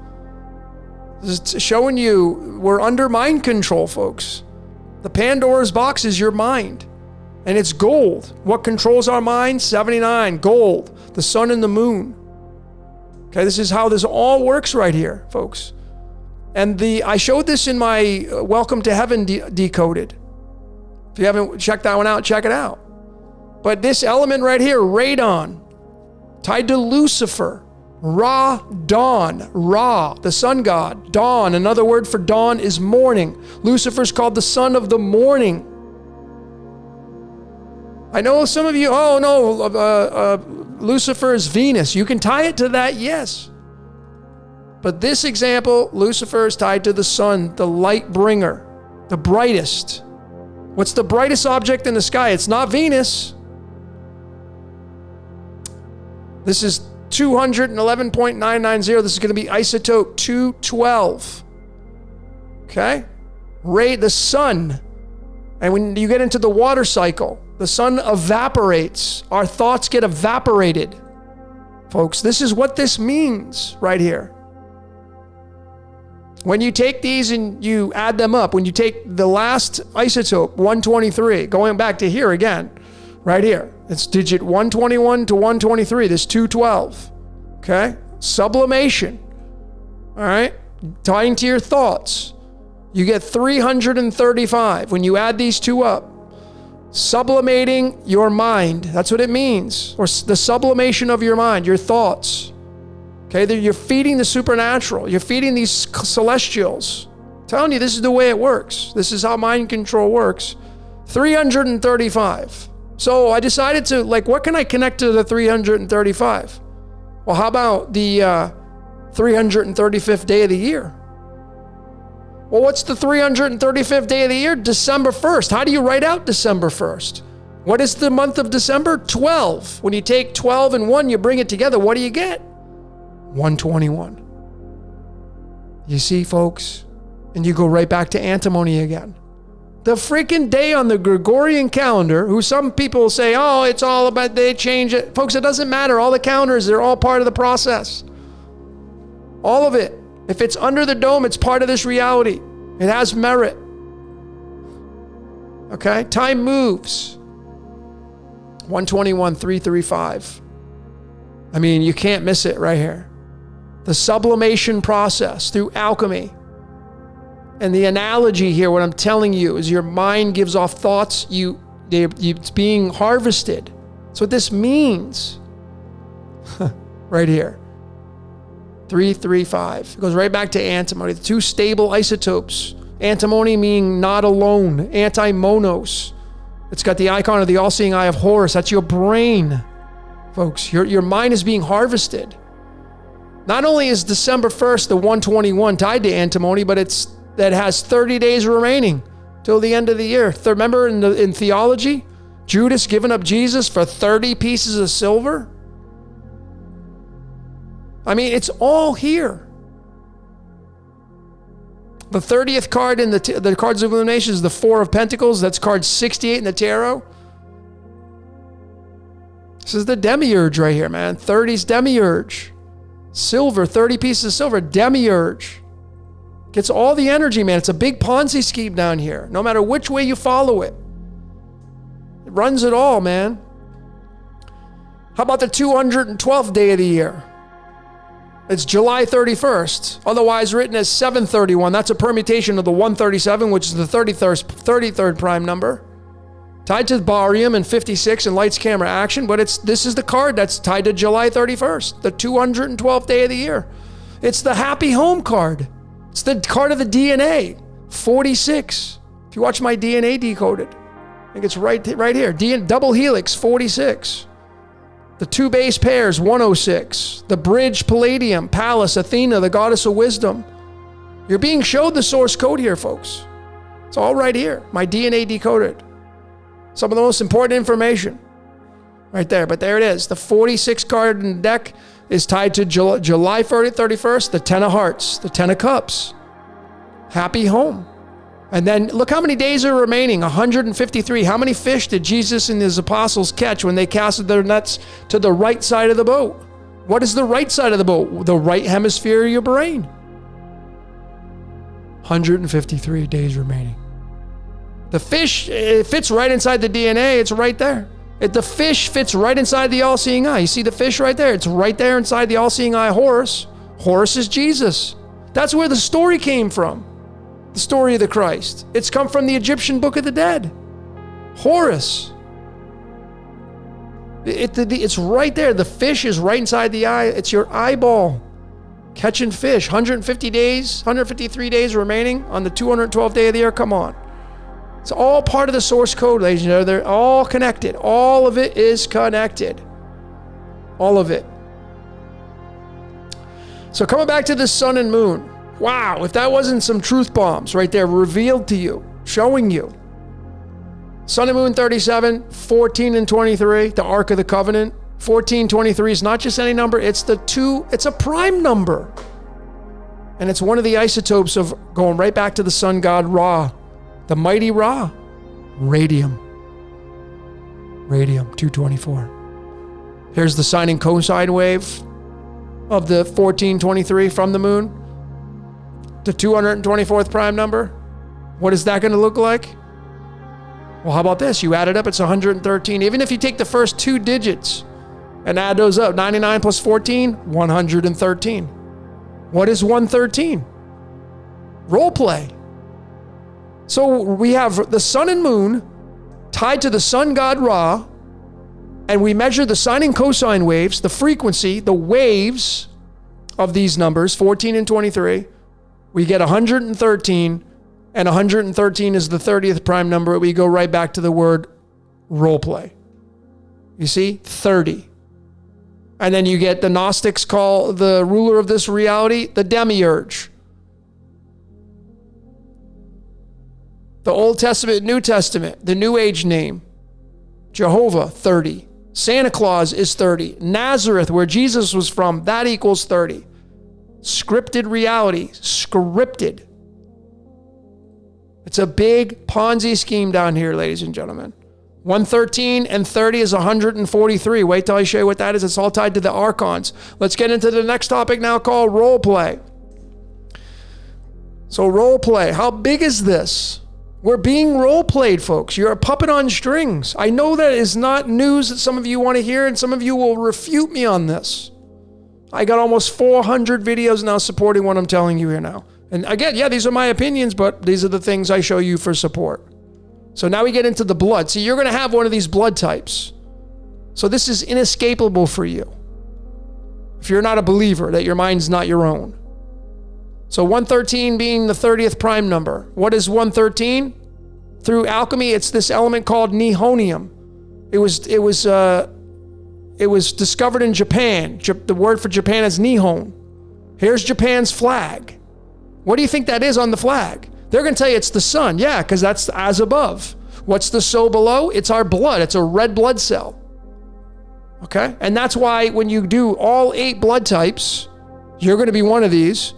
It's showing you we're under mind control, folks. The Pandora's box is your mind, and it's gold. What controls our mind? 79, gold, the sun and the moon. Okay, this is how this all works right here, folks. And I showed this in my Welcome to Heaven Decoded. If you haven't checked that one out, check it out. But this element right here, radon, tied to Lucifer. Ra, dawn, Ra, the sun god. Dawn, another word for dawn is morning. Lucifer's called the son of the morning. I know some of you, Lucifer is Venus. You can tie it to that, yes. But this example, Lucifer is tied to the sun, the light bringer, the brightest. What's the brightest object in the sky? It's not Venus. This is 211.990. This is going to be isotope 212. Okay? The sun. And when you get into the water cycle, the sun evaporates. Our thoughts get evaporated. Folks, this is what this means right here. When you take these and you add them up, when you take the last isotope, 123, going back to here again, right here, it's digit 121 to 123, this 212, okay? Sublimation, all right? Tying to your thoughts, you get 335 when you add these two up. Sublimating your mind, that's what it means, or the sublimation of your mind, your thoughts. Okay, you're feeding the supernatural. You're feeding these celestials. I'm telling you, this is the way it works. This is how mind control works. 335. So I decided to, what can I connect to the 335? Well, how about the 335th day of the year? Well, what's the 335th day of the year? December 1st. How do you write out December 1st? What is the month of December? 12. When you take 12 and 1, you bring it together. What do you get? 121. You see, folks? And you go right back to antimony again. The freaking day on the Gregorian calendar, who some people say, oh, it's all about, they change it. Folks, it doesn't matter. All the calendars, they're all part of the process. All of it. If it's under the dome, it's part of this reality. It has merit. Okay? Time moves. 121, 335. I mean, you can't miss it right here. The sublimation process through alchemy. And the analogy here, what I'm telling you, is your mind gives off thoughts, it's being harvested. That's what this means. Right here. 335. It goes right back to antimony. The two stable isotopes. Antimony meaning not alone. Anti-monos. It's got the icon of the all-seeing eye of Horus. That's your brain. Folks, your mind is being harvested. Not only is December 1st, the 121, tied to antimony, but that has 30 days remaining till the end of the year. Remember in theology, Judas giving up Jesus for 30 pieces of silver? I mean, it's all here. The 30th card in the cards of illumination is the Four of Pentacles. That's card 68 in the tarot. This is the demiurge right here, man. 30's demiurge. Silver, 30 pieces of silver, demiurge. Gets all the energy, man. It's a big Ponzi scheme down here. No matter which way you follow it. It runs it all, man. How about the 212th day of the year? It's July 31st, otherwise written as 731. That's a permutation of the 137, which is the 33rd prime number. Tied to barium and 56 and lights, camera, action, but this is the card that's tied to July 31st, the 212th day of the year. It's the happy home card. It's the card of the DNA, 46. If you watch my DNA Decoded, I think it's right here. Double helix, 46. The two base pairs, 106. The bridge, Palladium, Pallas, Athena, the goddess of wisdom. You're being showed the source code here, folks. It's all right here. My DNA Decoded. Some of the most important information right there. But there it is. The 46 card in the deck is tied to July 31st, the 10 of hearts, the 10 of cups. Happy home. And then look how many days are remaining, 153. How many fish did Jesus and his apostles catch when they casted their nets to the right side of the boat? What is the right side of the boat? The right hemisphere of your brain. 153 days remaining. The fish, it fits right inside the DNA. It's right there. The fish fits right inside the all-seeing eye. You see the fish right there? It's right there inside the all-seeing eye, Horus. Horus is Jesus. That's where the story came from. The story of the Christ. It's come from the Egyptian Book of the Dead. Horus. It's right there. The fish is right inside the eye. It's your eyeball. Catching fish. 150 days, 153 days remaining on the 212th day of the year. Come on. It's all part of the source code, ladies and gentlemen. They're all connected. All of it is connected. All of it. So coming back to the sun and moon. Wow, if that wasn't some truth bombs right there revealed to you, showing you. Sun and moon 37, 14 and 23, the Ark of the Covenant. 1423 is not just any number, it's a prime number. And it's one of the isotopes of going right back to the sun god Ra, the mighty Ra, radium. Radium 224. Here's the sine and cosine wave of the 1423 from the moon. The 224th prime number. What is that going to look like? Well, how about this? You add it up, it's 113. Even if you take the first two digits and add those up, 99 plus 14, 113. What is 113? Role play. So we have the sun and moon tied to the sun god Ra, and we measure the sine and cosine waves, the frequency, the waves of these numbers, 14 and 23. We get 113, and 113 is the 30th prime number. We go right back to the word role play. You see, 30. And then you get the Gnostics call the ruler of this reality the demiurge. The Old Testament, New Testament, the New Age name, Jehovah, 30. Santa Claus is 30. Nazareth, where Jesus was from, that equals 30. Scripted reality, scripted. It's a big Ponzi scheme down here, ladies and gentlemen. 113 and 30 is 143. Wait till I show you what that is. It's all tied to the archons. Let's get into the next topic now called role play. So role play, how big is this? We're being role played, folks. You're a puppet on strings. I know that is not news that some of you want to hear, and some of you will refute me on this. I got almost 400 videos now supporting what I'm telling you here now. And again, yeah, these are my opinions, but these are the things I show you for support. So now we get into the blood. So you're going to have one of these blood types. So this is inescapable for you. If you're not a believer, that your mind's not your own. So 113 being the 30th prime number. What is 113? Through alchemy, it's this element called nihonium. It was discovered in Japan. The word for Japan is Nihon. Here's Japan's flag. What do you think that is on the flag? They're going to tell you it's the sun. Yeah, because that's as above. What's the so below? It's our blood. It's a red blood cell. Okay? And that's why when you do all 8 blood types, you're going to be one of these.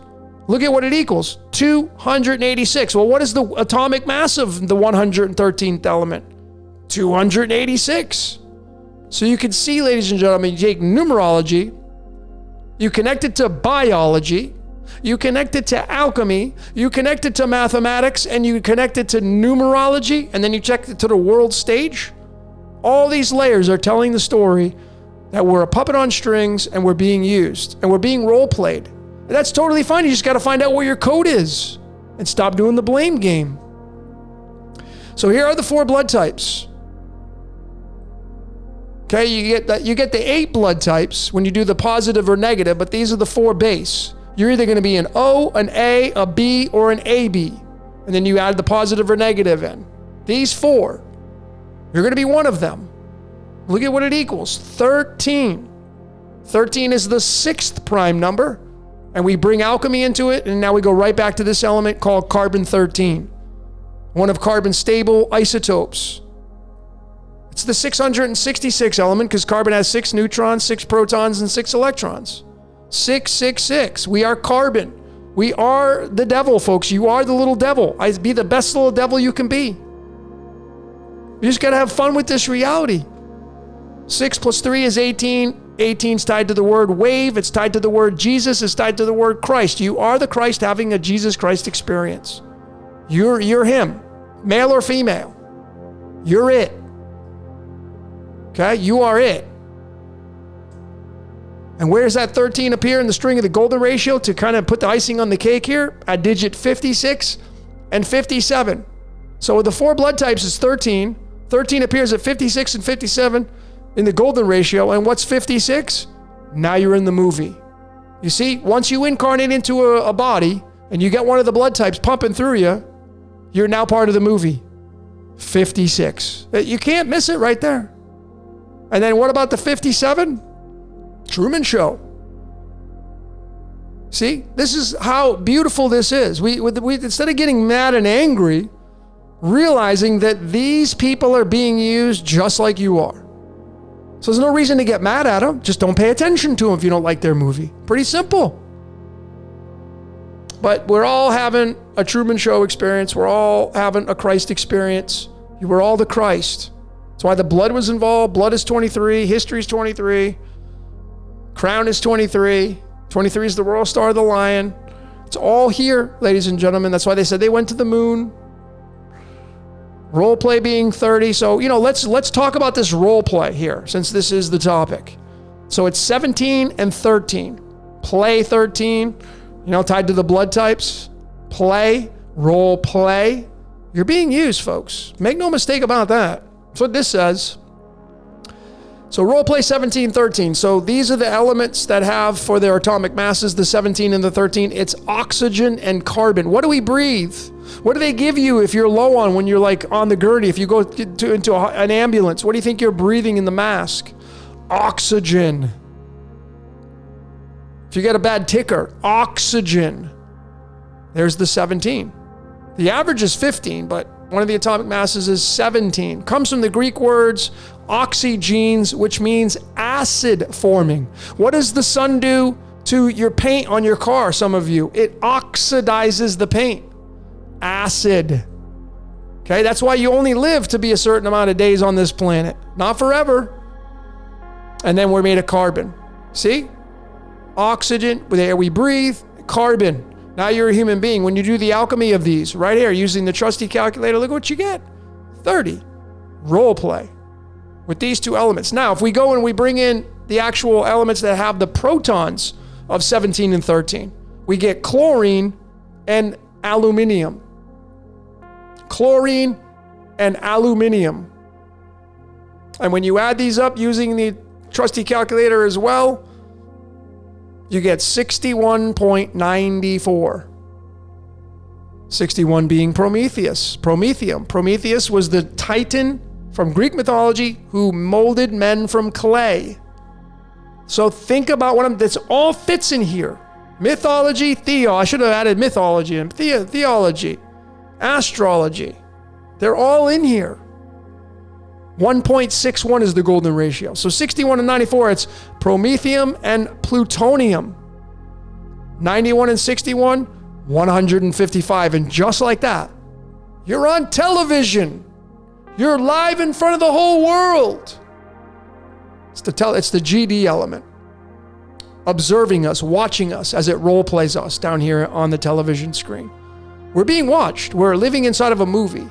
Look at what it equals. 286. Well, what is the atomic mass of the 113th element? 286. So you can see, ladies and gentlemen, you take numerology, you connect it to biology, you connect it to alchemy, you connect it to mathematics, and you connect it to numerology, and then you check it to the world stage. All these layers are telling the story that we're a puppet on strings and we're being used and we're being role played. And that's totally fine. You just got to find out where your code is and stop doing the blame game. So here are the 4 blood types. Okay, you get the 8 blood types when you do the positive or negative, but these are the 4 base. You're either going to be an O, an A, a B, or an AB. And then you add the positive or negative in. These 4, you're going to be one of them. Look at what it equals, 13. 13 is the 6th prime number, and we bring alchemy into it, and now we go right back to this element called carbon-13, one of carbon's stable isotopes. It's the 666 element because carbon has 6 neutrons, 6 protons, and 6 electrons. 666. We are carbon. We are the devil, folks. You are the little devil. Be the best little devil you can be. You just got to have fun with this reality. 6 plus 3 is 18. 18 is tied to the word wave. It's tied to the word Jesus. It's tied to the word Christ. You are the Christ having a Jesus Christ experience. You're him, male or female. You're it. Okay? You are it. And where does that 13 appear in the string of the golden ratio to kind of put the icing on the cake here? At digit 56 and 57. So with the 4 blood types is 13. 13 appears at 56 and 57 in the golden ratio. And what's 56? Now you're in the movie. You see, once you incarnate into a body and you get one of the blood types pumping through you, you're now part of the movie. 56. You can't miss it right there. And then what about the 57? Truman Show. See, this is how beautiful this is. We instead of getting mad and angry realizing that these people are being used just like you are. So there's no reason to get mad at them. Just don't pay attention to them if you don't like their movie. Pretty simple. But we're all having a Truman Show experience. We're all having a Christ experience. You were all the Christ. That's why the blood was involved. Blood is 23. History is 23. Crown is 23. 23 is the Royal Star of the Lion. It's all here, ladies and gentlemen. That's why they said they went to the moon. Role play being 30. So, let's talk about this role play here, since this is the topic. So it's 17 and 13. Play 13, tied to the blood types. Play, role play. You're being used, folks. Make no mistake about that. That's what this says. So role play 17, 13. So these are the elements that have for their atomic masses, the 17 and the 13. It's oxygen and carbon. What do we breathe? What do they give you if you're low on when you're like on the gurney? If you go into an ambulance, what do you think you're breathing in the mask? Oxygen. If you get a bad ticker, oxygen. There's the 17. The average is 15, but one of the atomic masses is 17. Comes from the Greek words oxygenes, which means acid forming. What does the sun do to your paint on your car, some of you? It oxidizes the paint. Acid. Okay, that's why you only live to be a certain amount of days on this planet. Not forever. And then we're made of carbon. See? Oxygen, the air we breathe, carbon. Now you're a human being. When you do the alchemy of these, right here, using the trusty calculator, look what you get. 30. Role play. With these two elements. Now, if we go and we bring in the actual elements that have the protons of 17 and 13, we get chlorine and aluminium. Chlorine and aluminium. And when you add these up using the trusty calculator as well, you get 61.94. 61 being Prometheus. Prometheus was the Titan from Greek mythology who molded men from clay. So think about this all fits in here. Mythology, I should have added mythology and theology, astrology. They're all in here. 1.61 is the golden ratio. So 61 and 94, it's promethium and plutonium. 91 and 61, 155. And just like that, you're on television. You're live in front of the whole world. It's the GD element. Observing us, watching us as it role plays us down here on the television screen. We're being watched. We're living inside of a movie.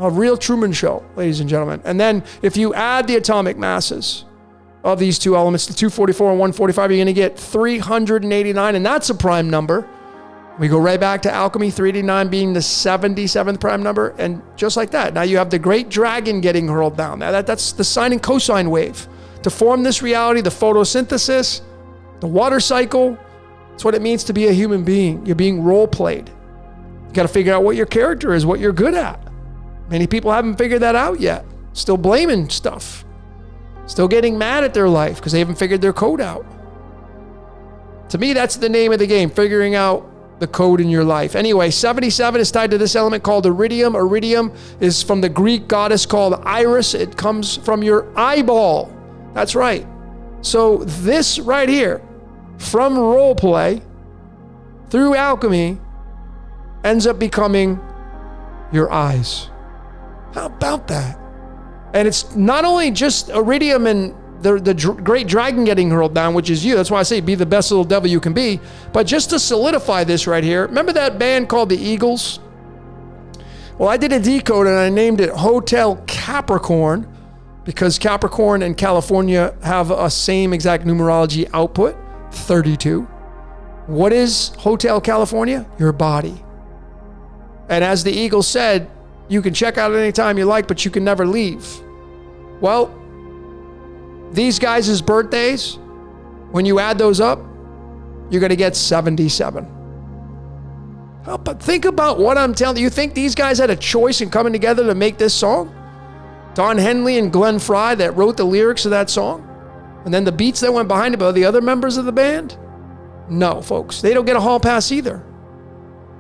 A real Truman Show, ladies and gentlemen. And then if you add the atomic masses of these two elements, the 244 and 145, you're going to get 389, and that's a prime number. We go right back to alchemy, 389 being the 77th prime number, and just like that. Now you have the great dragon getting hurled down. Now that's the sine and cosine wave. To form this reality, the photosynthesis, the water cycle, that's what it means to be a human being. You're being role-played. You got to figure out what your character is, what you're good at. Many people haven't figured that out yet. Still blaming stuff. Still getting mad at their life because they haven't figured their code out. To me, that's the name of the game, figuring out the code in your life. Anyway, 77 is tied to this element called iridium. Iridium is from the Greek goddess called Iris. It comes from your eyeball. That's right. So this right here, from role play through alchemy, ends up becoming your eyes. How about that? And it's not only just iridium and the great dragon getting hurled down, which is you. That's why I say be the best little devil you can be. But just to solidify this right here, remember that band called the Eagles? Well, I did a decode and I named it Hotel Capricorn because Capricorn and California have a same exact numerology output, 32. What is Hotel California? Your body. And as the Eagles said, you can check out at any time you like, but you can never leave. Well, these guys' birthdays, when you add those up, you're going to get 77. But think about what I'm telling you. You think these guys had a choice in coming together to make this song? Don Henley and Glenn Fry that wrote the lyrics of that song? And then the beats that went behind it by the other members of the band? No, folks. They don't get a hall pass either.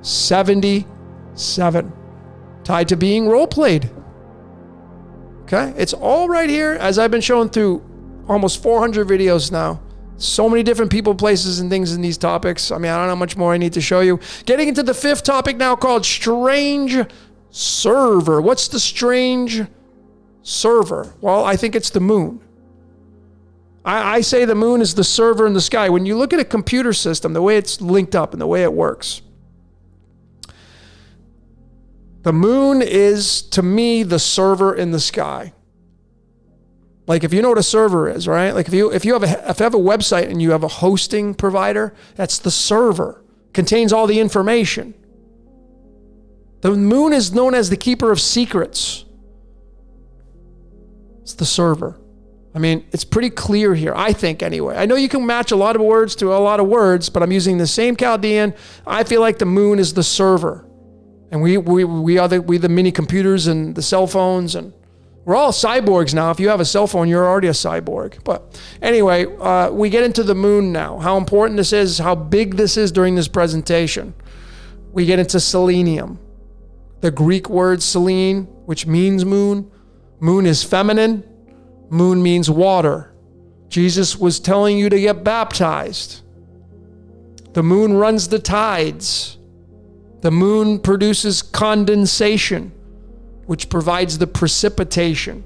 77. tied to being role-played. Okay? It's all right here, as I've been showing through almost 400 videos now. So many different people, places, and things in these topics. I mean, I don't know how much more I need to show you. Getting into the fifth topic now, called strange server. What's the strange server? Well, I think it's the moon. I say the moon is the server in the sky. When you look at a computer system, the way it's linked up and the way it works, the moon is, to me, the server in the sky. Like, if you know what a server is, right? Like, if you have a website and you have a hosting provider, that's the server. Contains all the information. The moon is known as the keeper of secrets. It's the server. I mean, it's pretty clear here, I think, anyway. I know you can match a lot of words to a lot of words, but I'm using the same Chaldean. I feel like the moon is the server. And we are the mini computers and the cell phones, and we're all cyborgs now. If you have a cell phone, you're already a cyborg. But anyway, we get into the moon now. How important this is, how big this is during this presentation. We get into selenium. The Greek word selene, which means moon. Moon is feminine. Moon means water. Jesus was telling you to get baptized. The moon runs the tides. The moon produces condensation, which provides the precipitation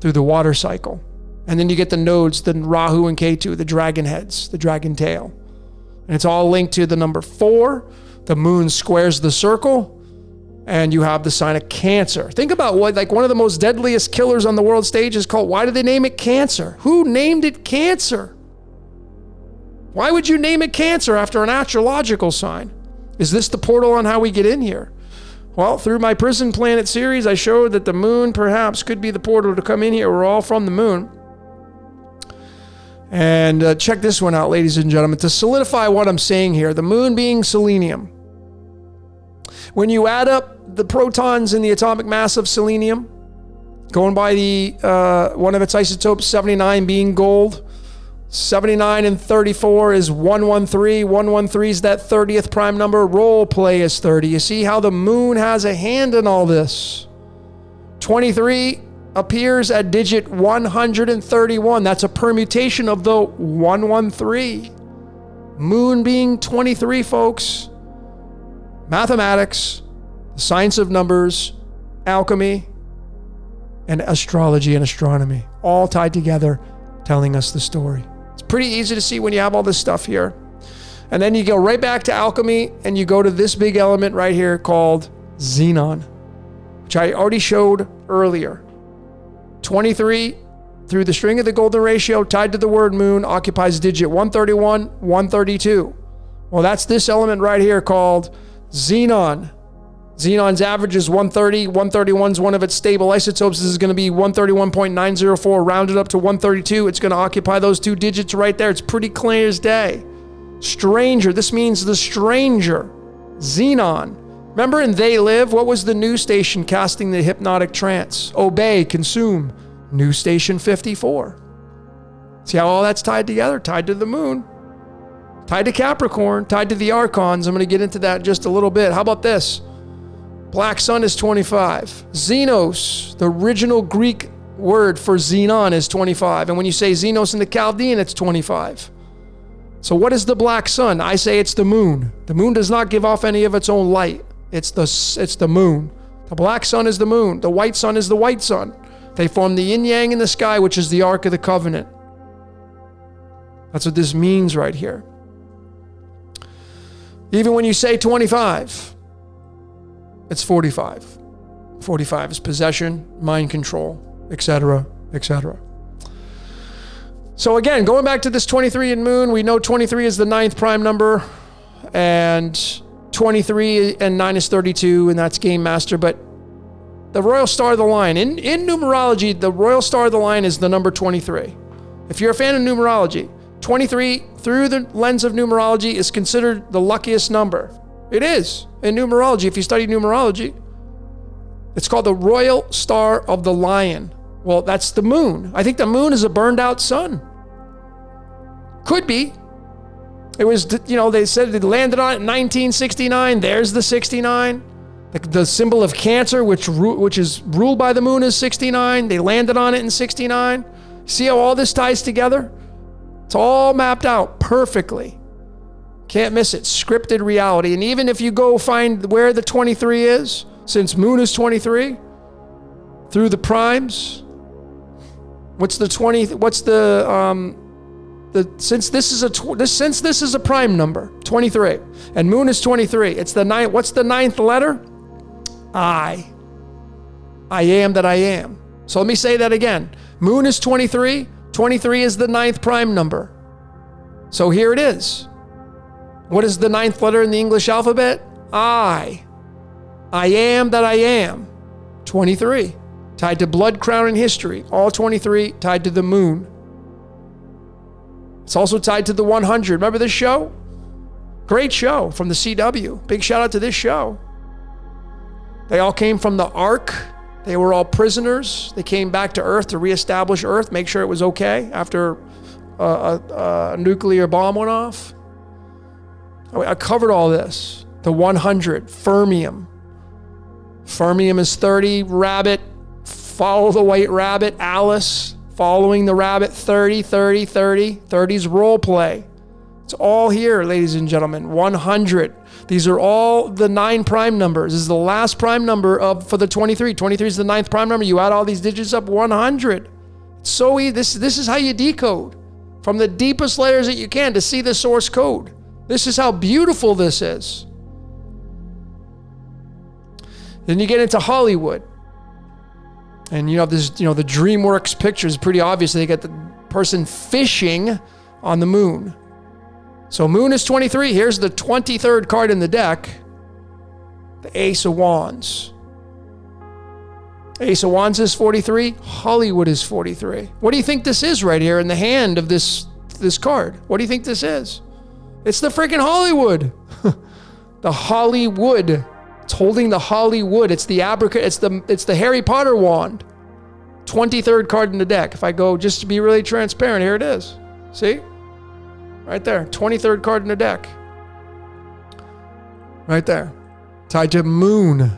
through the water cycle. And then you get the nodes, the Rahu and Ketu, the dragon heads, the dragon tail. And it's all linked to the number 4. The moon squares the circle, and you have the sign of Cancer. Think about what, like, one of the most deadliest killers on the world stage is called, why did they name it Cancer? Who named it Cancer? Why would you name it Cancer after an astrological sign? Is this the portal on how we get in here? Well, through my Prison Planet series, I showed that the moon perhaps could be the portal to come in here. We're all from the moon. And check this one out, ladies and gentlemen. To solidify what I'm saying here, the moon being selenium. When you add up the protons in the atomic mass of selenium, going by the one of its isotopes, 79 being gold, 79 and 34 is 113. 113 is that 30th prime number. Role play is 30. You see how the moon has a hand in all this. 23 appears at digit 131. That's a permutation of the 113. Moon being 23, folks. Mathematics, the science of numbers, alchemy, and astrology and astronomy, all tied together, telling us the story. It's pretty easy to see when you have all this stuff here. And then you go right back to alchemy, and you go to this big element right here called xenon, which I already showed earlier. 23, through the string of the golden ratio, tied to the word moon, occupies digit 131, 132. Well, that's this element right here called xenon. Xenon's average is 130. 131 is one of its stable isotopes. This is going to be 131.904, rounded up to 132. It's going to occupy those two digits right there. It's pretty clear as day. Stranger. This means the stranger. Xenon. Remember in They Live, what was the news station casting the hypnotic trance? Obey, consume. News station 54. See how all that's tied together? Tied to the moon. Tied to Capricorn, tied to the archons. I'm going to get into that in just a little bit. How about this? Black sun is 25. Xenos, the original Greek word for xenon, is 25. And when you say Xenos in the Chaldean, it's 25. So what is the black sun? I say it's the moon. The moon does not give off any of its own light. It's the moon. The black sun is the moon. The white sun is the white sun. They form the yin-yang in the sky, which is the Ark of the Covenant. That's what this means right here. Even when you say 25, it's 45. 45 is possession, mind control, etc., etc. So again, going back to this 23 in moon, we know 23 is the 9th prime number, and 23 and 9 is 32, and that's Game Master. But the Royal Star of the Lion, in numerology, the Royal Star of the Lion is the number 23. If you're a fan of numerology, 23, through the lens of numerology, is considered the luckiest number. It is, in numerology. If you study numerology, it's called the Royal Star of the Lion. Well, that's the moon. I think the moon is a burned out sun. Could be. It was, they said they landed on it in 1969. There's the 69. The symbol of Cancer, which is ruled by the moon, is 69. They landed on it in 69. See how all this ties together? It's all mapped out perfectly. Can't miss it. Scripted reality. And even if you go find where the 23 is, since moon is 23, through the primes, since this is a prime number, 23, and moon is 23, it's the ninth. What's the ninth letter? I am that I am. So let me say that again. Moon is 23. 23 is the ninth prime number. So here it is. What is the ninth letter in the English alphabet? I am that I am. 23. Tied to blood, crown, and history. All 23 tied to the moon. It's also tied to the 100. Remember this show? Great show from the CW. Big shout out to this show. They all came from the Ark. They were all prisoners. They came back to Earth to reestablish Earth, make sure it was okay after a nuclear bomb went off. I covered all this. The 100, fermium. Fermium is 30, rabbit, follow the white rabbit, Alice, following the rabbit, 30, 30, 30. 30's role play. It's all here, ladies and gentlemen. 100. These are all the 9 prime numbers. This is the last prime number for the 23. 23 is the 9th prime number. You add all these digits up, 100. It's so easy. This is how you decode from the deepest layers that you can to see the source code. This is how beautiful this is. Then you get into Hollywood. And the DreamWorks picture is pretty obvious. They get the person fishing on the moon. So moon is 23. Here's the 23rd card in the deck. The Ace of Wands. Ace of Wands is 43. Hollywood is 43. What do you think this is right here in the hand of this card? What do you think this is? It's the freaking Hollywood. The Hollywood. It's holding the Hollywood. It's the it's the Harry Potter wand. 23rd card in the deck. If I go just to be really transparent, here it is. See? Right there. 23rd card in the deck. Right there. Tied to moon.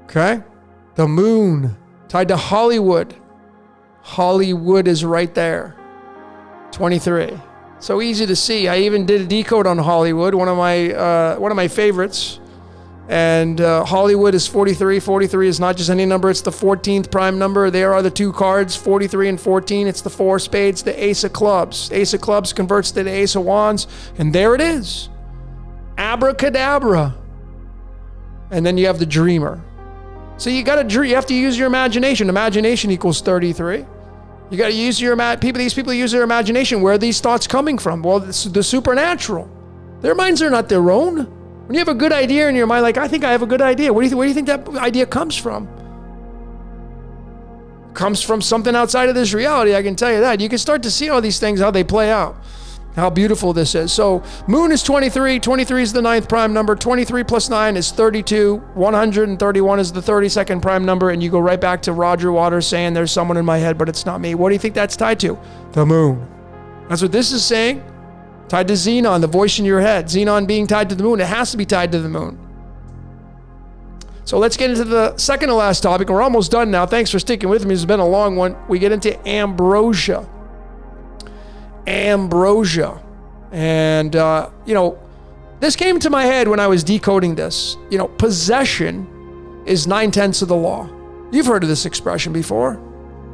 Okay? The moon. Tied to Hollywood. Hollywood is right there. 23. So easy to see. I even did a decode on Hollywood, one of my favorites. And Hollywood is 43. 43 is not just any number. It's the 14th prime number. There are the 2 cards, 43 and 14. It's the 4 spades, the Ace of Clubs. Ace of Clubs converts to the Ace of Wands. And there it is. Abracadabra. And then you have the Dreamer. So you have to use your imagination. Imagination equals 33. You got to use these people use their imagination. Where are these thoughts coming from? Well, it's the supernatural. Their minds are not their own. When you have a good idea in your mind, like, I think I have a good idea. Where do you think that idea comes from? Comes from something outside of this reality, I can tell you that. You can start to see all these things, how they play out. How beautiful this is. So moon is 23. 23 is the 9th prime number. 23 plus 9 is 32. 131 is the 32nd prime number. And you go right back to Roger Waters saying there's someone in my head, but it's not me. What do you think that's tied to? The moon. That's what this is saying. Tied to Xenon, the voice in your head. Xenon being tied to the moon. It has to be tied to the moon. So let's get into the second to last topic. We're almost done now. Thanks for sticking with me. It's been a long one. We get into ambrosia. Ambrosia. And, this came to my head when I was decoding this. Possession is 9/10 of the law. You've heard of this expression before.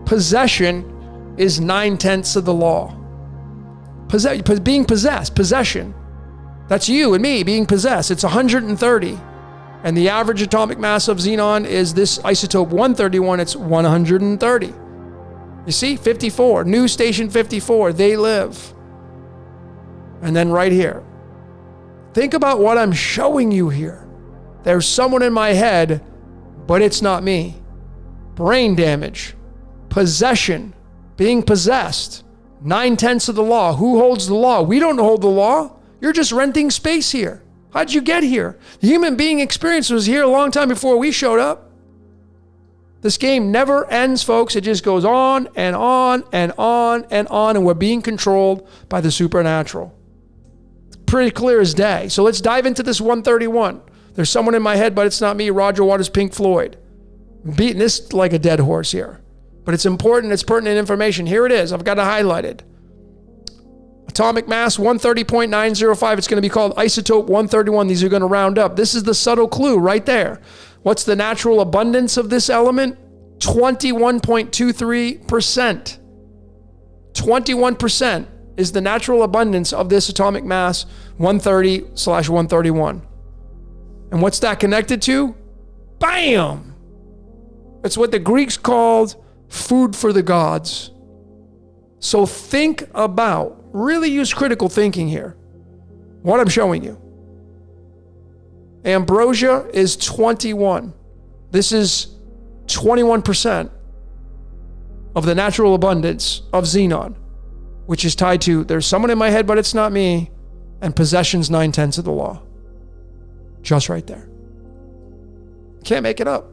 Possession is 9/10 of the law. Being possessed, possession. That's you and me being possessed. It's 130. And the average atomic mass of xenon is this isotope 131. It's 130. You see, 54, new station 54, they live. And then right here, think about what I'm showing you here. There's someone in my head, but it's not me. Brain damage, possession, being possessed. 9/10 of the law. Who holds the law? We don't hold the law. You're just renting space here. How'd you get here? The human being experience was here a long time before we showed up. This game never ends, folks. It just goes on and on and on and on, and we're being controlled by the supernatural. It's pretty clear as day. So let's dive into this 131. There's someone in my head, but it's not me. Roger Waters, Pink Floyd. I'm beating this like a dead horse here. But it's important, it's pertinent information. Here it is. I've got it highlighted. Atomic mass 130.905. It's going to be called isotope 131. These are going to round up. This is the subtle clue right there. What's the natural abundance of this element? 21.23%. 21% is the natural abundance of this atomic mass 130/131. And what's that connected to? Bam! It's what the Greeks called food for the gods. So think about, really use critical thinking here, what I'm showing you. Ambrosia is 21. This is 21% of the natural abundance of xenon, which is tied to there's someone in my head, but it's not me, and possession's 9/10 of the law. Just right there. Can't make it up.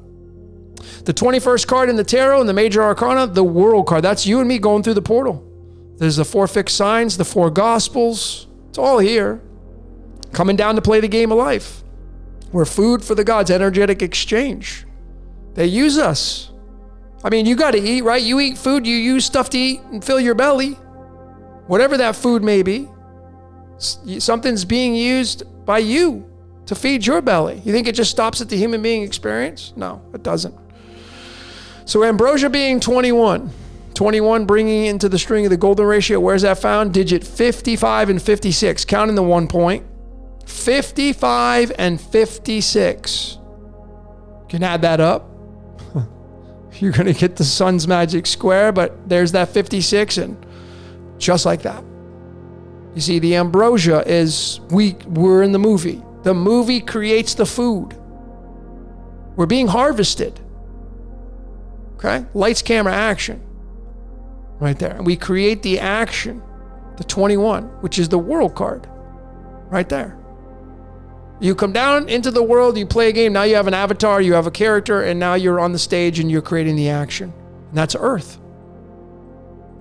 The 21st card in the tarot and the major arcana, the world card. That's you and me going through the portal. There's the 4 fixed signs, the 4 gospels. It's all here. Coming down to play the game of life. We're food for the gods, energetic exchange. They use us. I mean, you got to eat, right? You eat food, you use stuff to eat and fill your belly. Whatever that food may be, something's being used by you to feed your belly. You think it just stops at the human being experience? No, it doesn't. So ambrosia being 21 bringing into the string of the golden ratio. Where's that found? Digit 55 and 56. Counting the 1 point. 55 and 56. You can add that up. You're going to get the sun's magic square, but there's that 56, and just like that. You see, the ambrosia is, we're in the movie. The movie creates the food. We're being harvested. Okay? Lights, camera, action. Right there. And we create the action, the 21, which is the world card. Right there. You come down into the world, you play a game, now you have an avatar, you have a character, and now you're on the stage and you're creating the action. And that's Earth.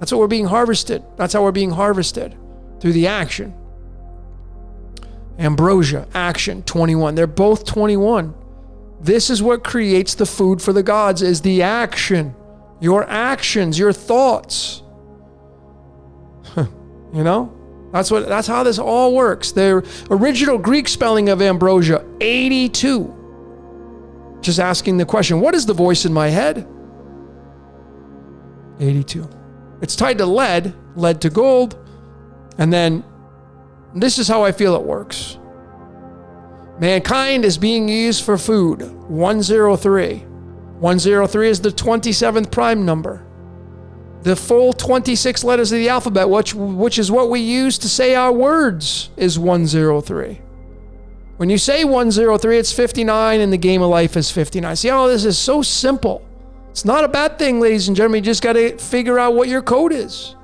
That's what we're being harvested. That's how we're being harvested, through the action. Ambrosia, action, 21. They're both 21. This is what creates the food for the gods, is the action. Your actions, your thoughts. You know? That's how this all works. The original Greek spelling of ambrosia, 82. Just asking the question, what is the voice in my head? 82. It's tied to lead to gold. And then this is how I feel it works. Mankind is being used for food. 103. 103 is the 27th prime number. The full 26 letters of the alphabet, which is what we use to say our words, is 103. When you say 103, it's 59, and the game of life is 59. See how this is so simple. It's not a bad thing, ladies and gentlemen. You just got to figure out what your code is.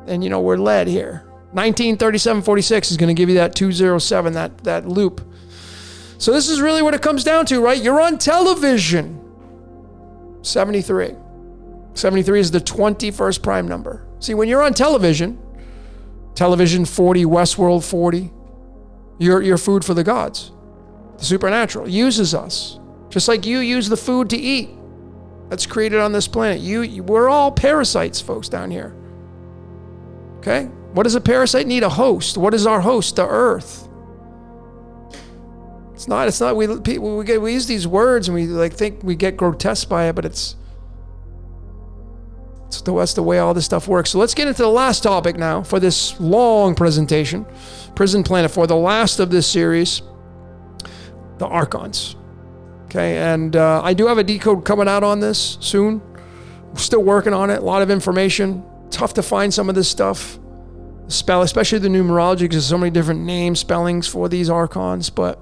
And you know, we're led here. 193746 is going to give you that 207, that loop. So this is really what it comes down to, right? You're on television. 73. 73 is the 21st prime number. See, when you're on television 40, Westworld 40, you're food for the gods. The supernatural uses us. Just like you use the food to eat that's created on this planet. We're all parasites, folks, down here. Okay? What does a parasite need? A host. What is our host? The earth. It's not, we use these words and we think we get grotesque by it, but that's the way all this stuff works. So let's get into the last topic now for this long presentation. Prison Planet 4, the last of this series, the Archons. Okay, and I do have a decode coming out on this soon. I'm still working on it. A lot of information. Tough to find some of this stuff. Especially the numerology, because there's so many different name spellings for these Archons. But,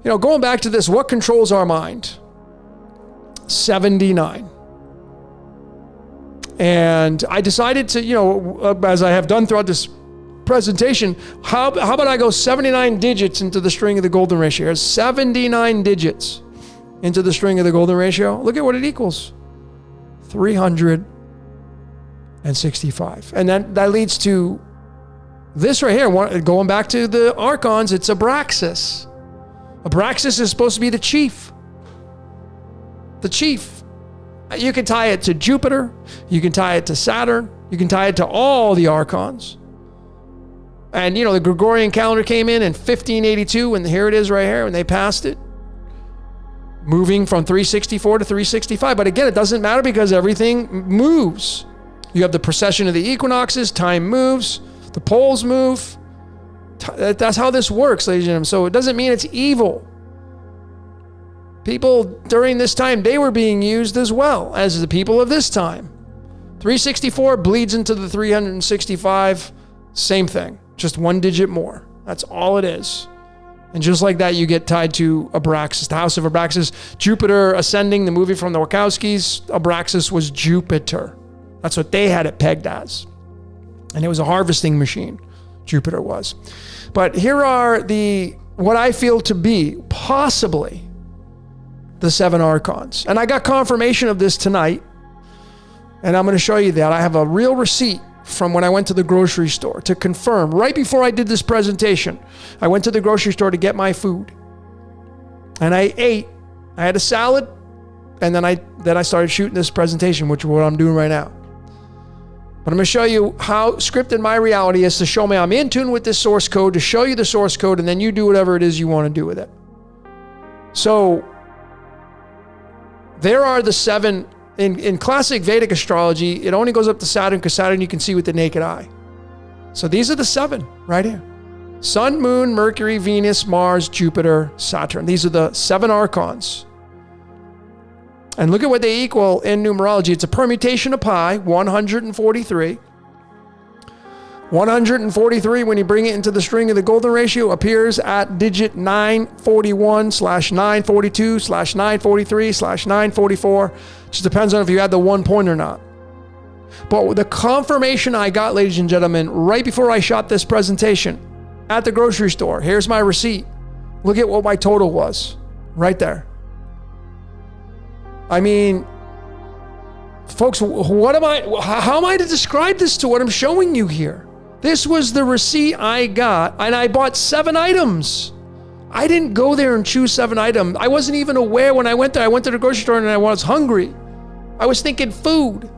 you know, going back to this, what controls our mind? 79. And I decided to, you know, as I have done throughout this presentation, how about I go 79 digits into the string of the golden ratio? Here's 79 digits into the string of the golden ratio. Look at what it equals. 365. And that leads to this right here. Going back to the Archons, it's Abraxas. Abraxas is supposed to be the chief. The chief. You can tie it to Jupiter. You can tie it to Saturn. You can tie it to all the archons. And, the Gregorian calendar came in 1582, and here it is right here, and they passed it. Moving from 364 to 365. But again, it doesn't matter because everything moves. You have the precession of the equinoxes, time moves, the poles move. That's how this works, ladies and gentlemen. So it doesn't mean it's evil. People during this time, they were being used as well as the people of this time. 364 bleeds into the 365. Same thing, just one digit more. That's all it is. And just like that, you get tied to Abraxas, the house of Abraxas. Jupiter ascending, the movie from the Wachowskis, Abraxas was Jupiter. That's what they had it pegged as. And it was a harvesting machine, Jupiter was. But here are what I feel to be possibly the 7 archons. And I got confirmation of this tonight. And I'm going to show you that. I have a real receipt from when I went to the grocery store to confirm. Right before I did this presentation, I went to the grocery store to get my food. And I ate. I had a salad. And then I started shooting this presentation, which is what I'm doing right now. But I'm going to show you how scripted my reality is to show me I'm in tune with this source code, to show you the source code, and then you do whatever it is you want to do with it. So there are the 7. In classic Vedic astrology, it only goes up to Saturn because Saturn you can see with the naked eye. So these are the 7 right here. Sun, Moon, Mercury, Venus, Mars, Jupiter, Saturn. These are the 7 archons. And look at what they equal in numerology. It's a permutation of pi, 143. 143, when you bring it into the string of the golden ratio, appears at digit 941/942/943/944. Just depends on if you add the 1 point or not. But the confirmation I got, ladies and gentlemen, right before I shot this presentation at the grocery store, here's my receipt. Look at what my total was right there. I mean, folks, how am I to describe this to what I'm showing you here? This was the receipt I got, and I bought 7 items. I didn't go there and choose 7 items. I wasn't even aware when I went there. I went to the grocery store and I was hungry. I was thinking food.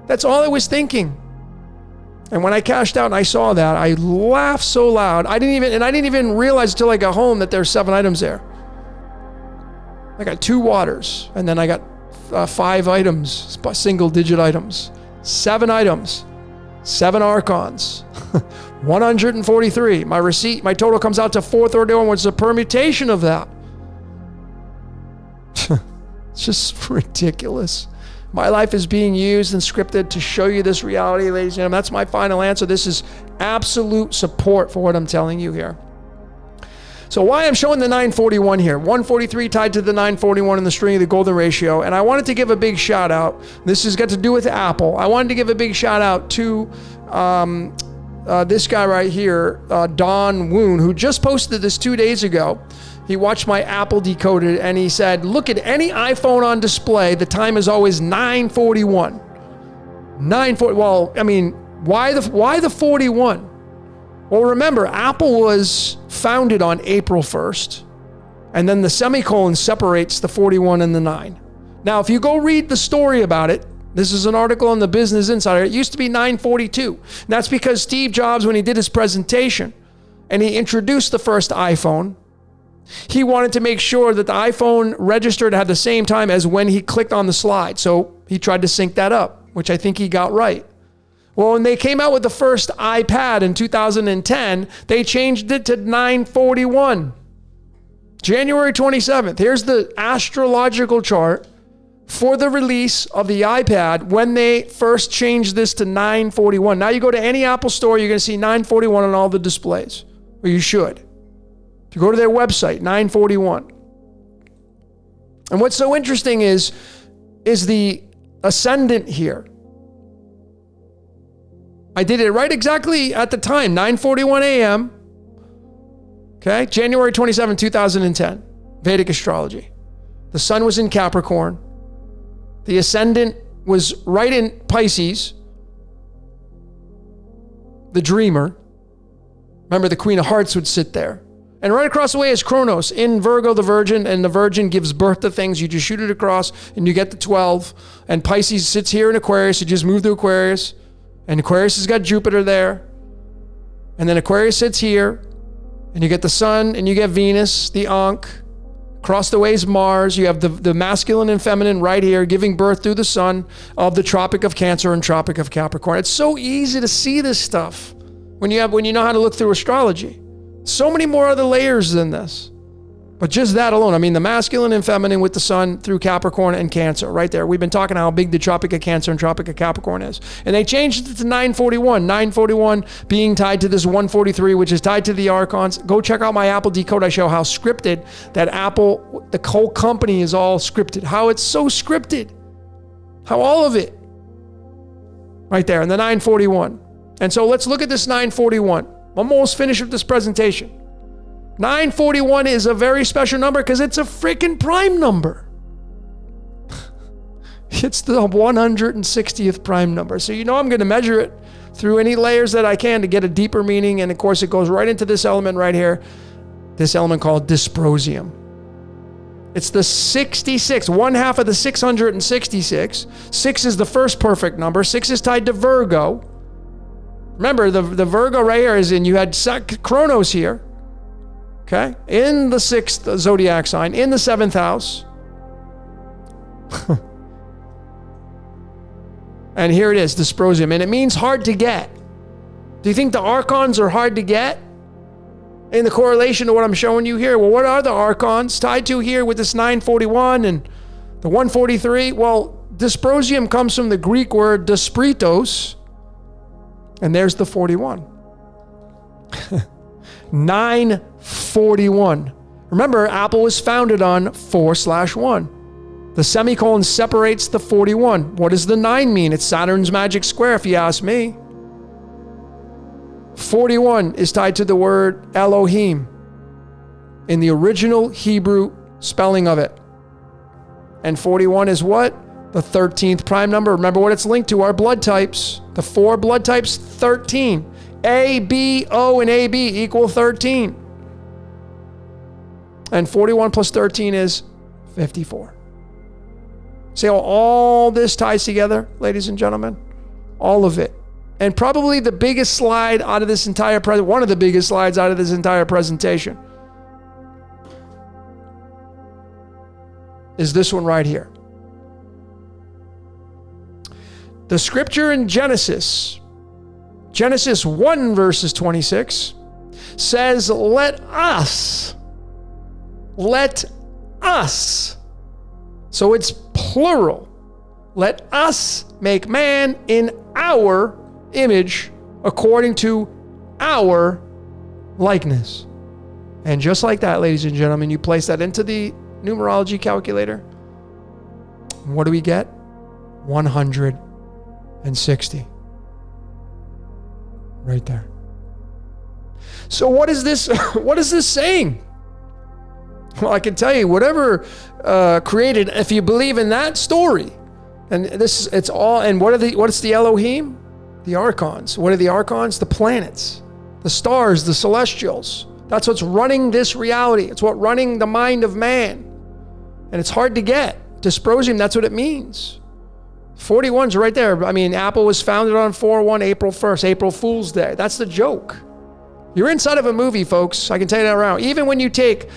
That's all I was thinking. And when I cashed out and I saw that, I laughed so loud. I didn't even realize until I got home that there's 7 items there. I got 2 waters, and then I got 5 items, single digit items. 7 items. 7 archons. 143. My receipt, my total comes out to 431, which is a permutation of that. It's just ridiculous. My life is being used and scripted to show you this reality, ladies and gentlemen. That's my final answer. This is absolute support for what I'm telling you here. So why I'm showing the 941 here. 143 tied to the 941 in the string of the golden ratio. And I wanted to give a big shout out. This has got to do with Apple. I wanted to give a big shout out to this guy right here, Don Woon, who just posted this 2 days ago. He watched my Apple Decoded and he said, look at any iPhone on display. The time is always 9:41. 9:40. Well, I mean, why the 41? Well, remember, Apple was founded on April 1st, and then the semicolon separates the 41 and the 9. Now, if you go read the story about it, this is an article on the Business Insider. It used to be 9:42. And that's because Steve Jobs, when he did his presentation and he introduced the first iPhone, he wanted to make sure that the iPhone registered at the same time as when he clicked on the slide. So he tried to sync that up, which I think he got right. Well, when they came out with the first iPad in 2010, they changed it to 9:41. January 27th. Here's the astrological chart for the release of the iPad when they first changed this to 9:41. Now you go to any Apple store, you're going to see 9:41 on all the displays. Or you should. If you go to their website, 9:41. And what's so interesting is the ascendant here. I did it right exactly at the time, 9:41 a.m. Okay, January 27, 2010, Vedic astrology. The sun was in Capricorn. The ascendant was right in Pisces, the dreamer. Remember, the Queen of Hearts would sit there. And right across the way is Chronos in Virgo, the Virgin, and the Virgin gives birth to things. You just shoot it across and you get the 12. And Pisces sits here in Aquarius. You just move to Aquarius. And Aquarius has got Jupiter there. And then Aquarius sits here. And you get the Sun and you get Venus, the Ankh. Across the way is Mars. You have the masculine and feminine right here giving birth through the Sun of the Tropic of Cancer and Tropic of Capricorn. It's so easy to see this stuff when you know how to look through astrology. So many more other layers than this. But just that alone, I mean, the masculine and feminine with the Sun through Capricorn and Cancer right there. We've been talking how big the Tropic of Cancer and Tropic of Capricorn is. And they changed it to 941. 941 being tied to this 143, which is tied to the Archons. Go check out my Apple Decode. I show how scripted that Apple, the whole company is all scripted. How it's so scripted. How all of it. Right there in the 941. And so let's look at this 941. I'm almost finished with this presentation. 941 is a very special number because it's a freaking prime number. It's the 160th prime number. So I'm going to measure it through any layers that I can to get a deeper meaning. And of course, it goes right into this element right here. This element called dysprosium. It's the 66, one half of the 666. 6 is the first perfect number. 6 is tied to Virgo. Remember, the Virgo right here is you had Chronos here. Okay, in the 6th zodiac sign, in the 7th house. And here it is, dysprosium. And it means hard to get. Do you think the archons are hard to get? In the correlation to what I'm showing you here. Well, what are the archons tied to here with this 941 and the 143? Well, dysprosium comes from the Greek word dyspritos. And there's the 41. 941. Remember, Apple was founded on 4/1. The semicolon separates the 41. What does the 9 mean? It's Saturn's magic square, if you ask me. 41 is tied to the word Elohim in the original Hebrew spelling of it. And 41 is what? The 13th prime number. Remember what it's linked to, our blood types. The 4 blood types, 13. A, B, O, and AB equal 13. And 41 plus 13 is 54. See how all this ties together, ladies and gentlemen? All of it. And probably the biggest slide out of this entire one of the biggest slides out of this entire presentation is this one right here. The scripture in Genesis 1 verses 26 says, let us. So it's plural. Let us make man in our image according to our likeness. And just like that, ladies and gentlemen, you place that into the numerology calculator. What do we get? 160. Right there. So what is this? What is this saying? Well, I can tell you, whatever created, if you believe in that story, and it's all. And what's the Elohim? The archons. What are the archons? The planets, the stars, the celestials. That's what's running this reality. It's what running the mind of man, and it's hard to get. Dysprosium. That's what it means. 41's right there. I mean, Apple was founded on 4/1, April 1st, April Fool's Day. That's the joke. You're inside of a movie, folks. I can tell you that right now. Even when you take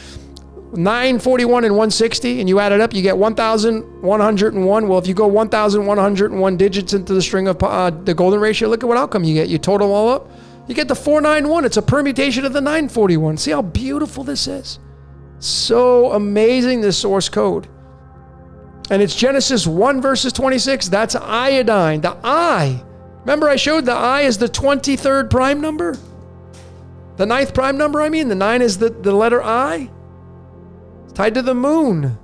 941 and 160 and you add it up, you get 1,101. Well, if you go 1,101 digits into the string of the golden ratio, look at what outcome you get. You total them all up, you get the 491. It's a permutation of the 941. See how beautiful this is? So amazing, this source code. And it's Genesis 1 verses 26. That's iodine. The I. Remember I showed the I is the 23rd prime number? The 9th prime number, I mean. The 9 is the letter I. It's tied to the moon.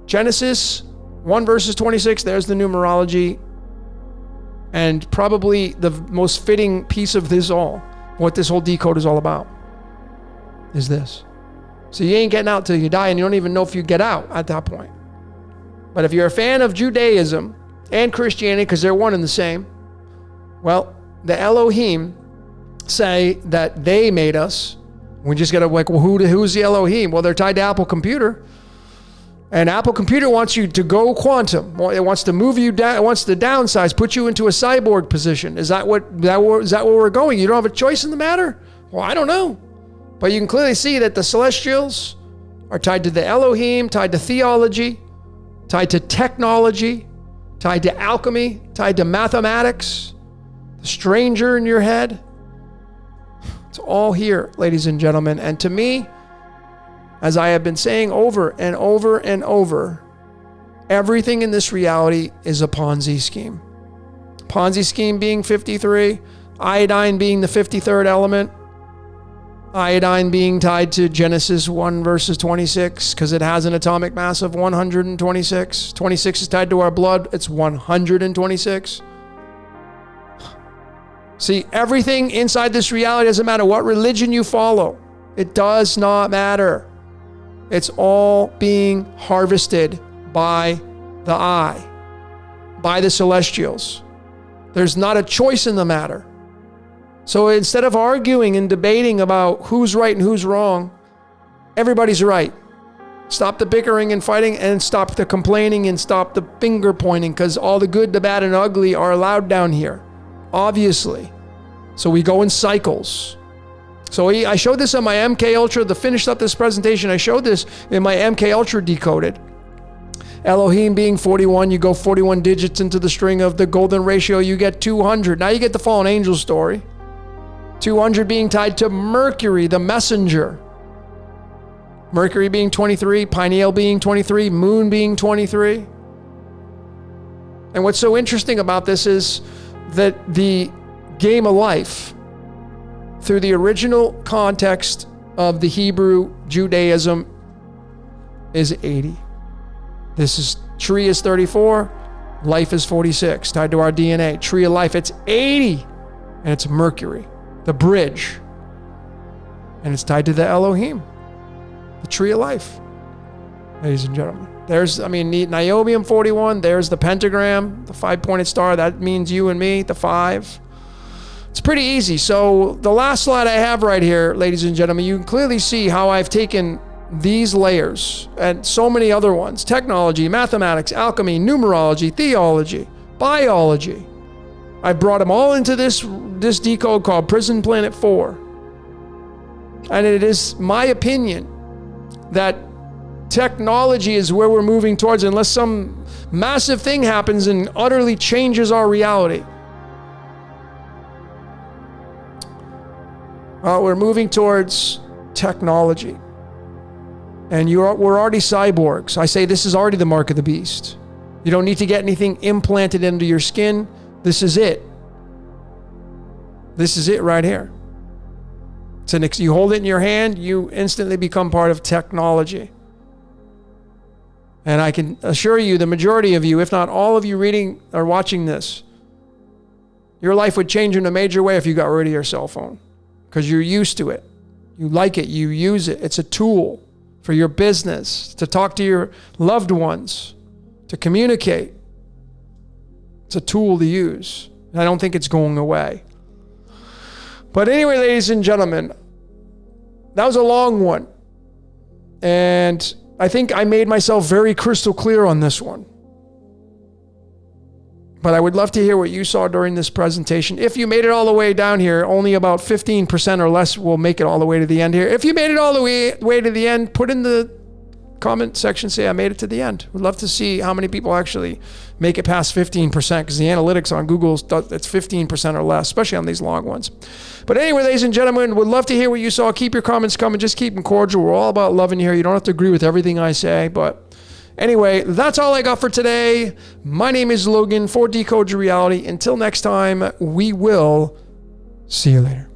Genesis 1 verses 26. There's the numerology. And probably the most fitting piece of this all, what this whole decode is all about, is this. So you ain't getting out till you die, and you don't even know if you get out at that point. But if you're a fan of Judaism and Christianity, because they're one and the same, well, the Elohim say that they made us. We just got to like, well, who's the Elohim? Well, they're tied to Apple Computer. And Apple Computer wants you to go quantum. It wants to move you down. It wants to downsize, put you into a cyborg position. Is that where we're going? You don't have a choice in the matter? Well, I don't know. But you can clearly see that the celestials are tied to the Elohim, tied to theology, tied to technology, tied to alchemy, tied to mathematics, the stranger in your head. It's all here, ladies and gentlemen. And to me, as I have been saying over and over and over, everything in this reality is a Ponzi scheme. Ponzi scheme being 53, iodine being the 53rd element, iodine being tied to Genesis 1 verses 26 because it has an atomic mass of 126. 26 is tied to our blood. It's 126. See, everything inside this reality doesn't matter what religion you follow. It does not matter. It's all being harvested by the eye, by the celestials. There's not a choice in the matter. So instead of arguing and debating about who's right and who's wrong, everybody's right. Stop the bickering and fighting and stop the complaining and stop the finger pointing because all the good, the bad, and ugly are allowed down here, obviously. So we go in cycles. So I showed this on my MK Ultra, to finish up this presentation. I showed this in my MK Ultra Decoded. Elohim being 41, you go 41 digits into the string of the golden ratio, you get 200. Now you get the fallen angel story. 200 being tied to Mercury, the messenger. Mercury being 23, pineal being 23, moon being 23. And what's so interesting about this is that the game of life, through the original context of the Hebrew Judaism, is 80. This is tree is 34, life is 46, tied to our DNA. Tree of life, it's 80, and it's Mercury, the bridge, and it's tied to the Elohim, the tree of life, ladies and gentlemen. There's, niobium 41, there's the pentagram, the 5-pointed star, that means you and me, the 5. It's pretty easy. So the last slide I have right here, ladies and gentlemen, you can clearly see how I've taken these layers and so many other ones: technology, mathematics, alchemy, numerology, theology, biology. I brought them all into this decode called Prison Planet 4. And it is my opinion that technology is where we're moving towards, unless some massive thing happens and utterly changes our reality. We're moving towards technology. And we're already cyborgs. I say this is already the mark of the beast. You don't need to get anything implanted into your skin. This is it. This is it right here. You hold it in your hand, you instantly become part of technology. And I can assure you, the majority of you, if not all of you reading or watching this, your life would change in a major way if you got rid of your cell phone. Because you're used to it. You like it. You use it. It's a tool for your business, to talk to your loved ones, to communicate. It's a tool to use. And I don't think it's going away. But anyway, ladies and gentlemen, that was a long one. And I think I made myself very crystal clear on this one. But I would love to hear what you saw during this presentation. If you made it all the way down here, only about 15% or less will make it all the way to the end here. If you made it all the way to the end, put in the comment section, say I made it to the end. We'd love to see how many people actually make it past 15%, because the analytics on Google, it's 15% or less, especially on these long ones. But anyway, ladies and gentlemen, would love to hear what you saw. Keep your comments coming. Just keep them cordial. We're all about loving you here. You don't have to agree with everything I say, but anyway, that's all I got for today. My name is Logan for Decode Your Reality. Until next time, we will see you later.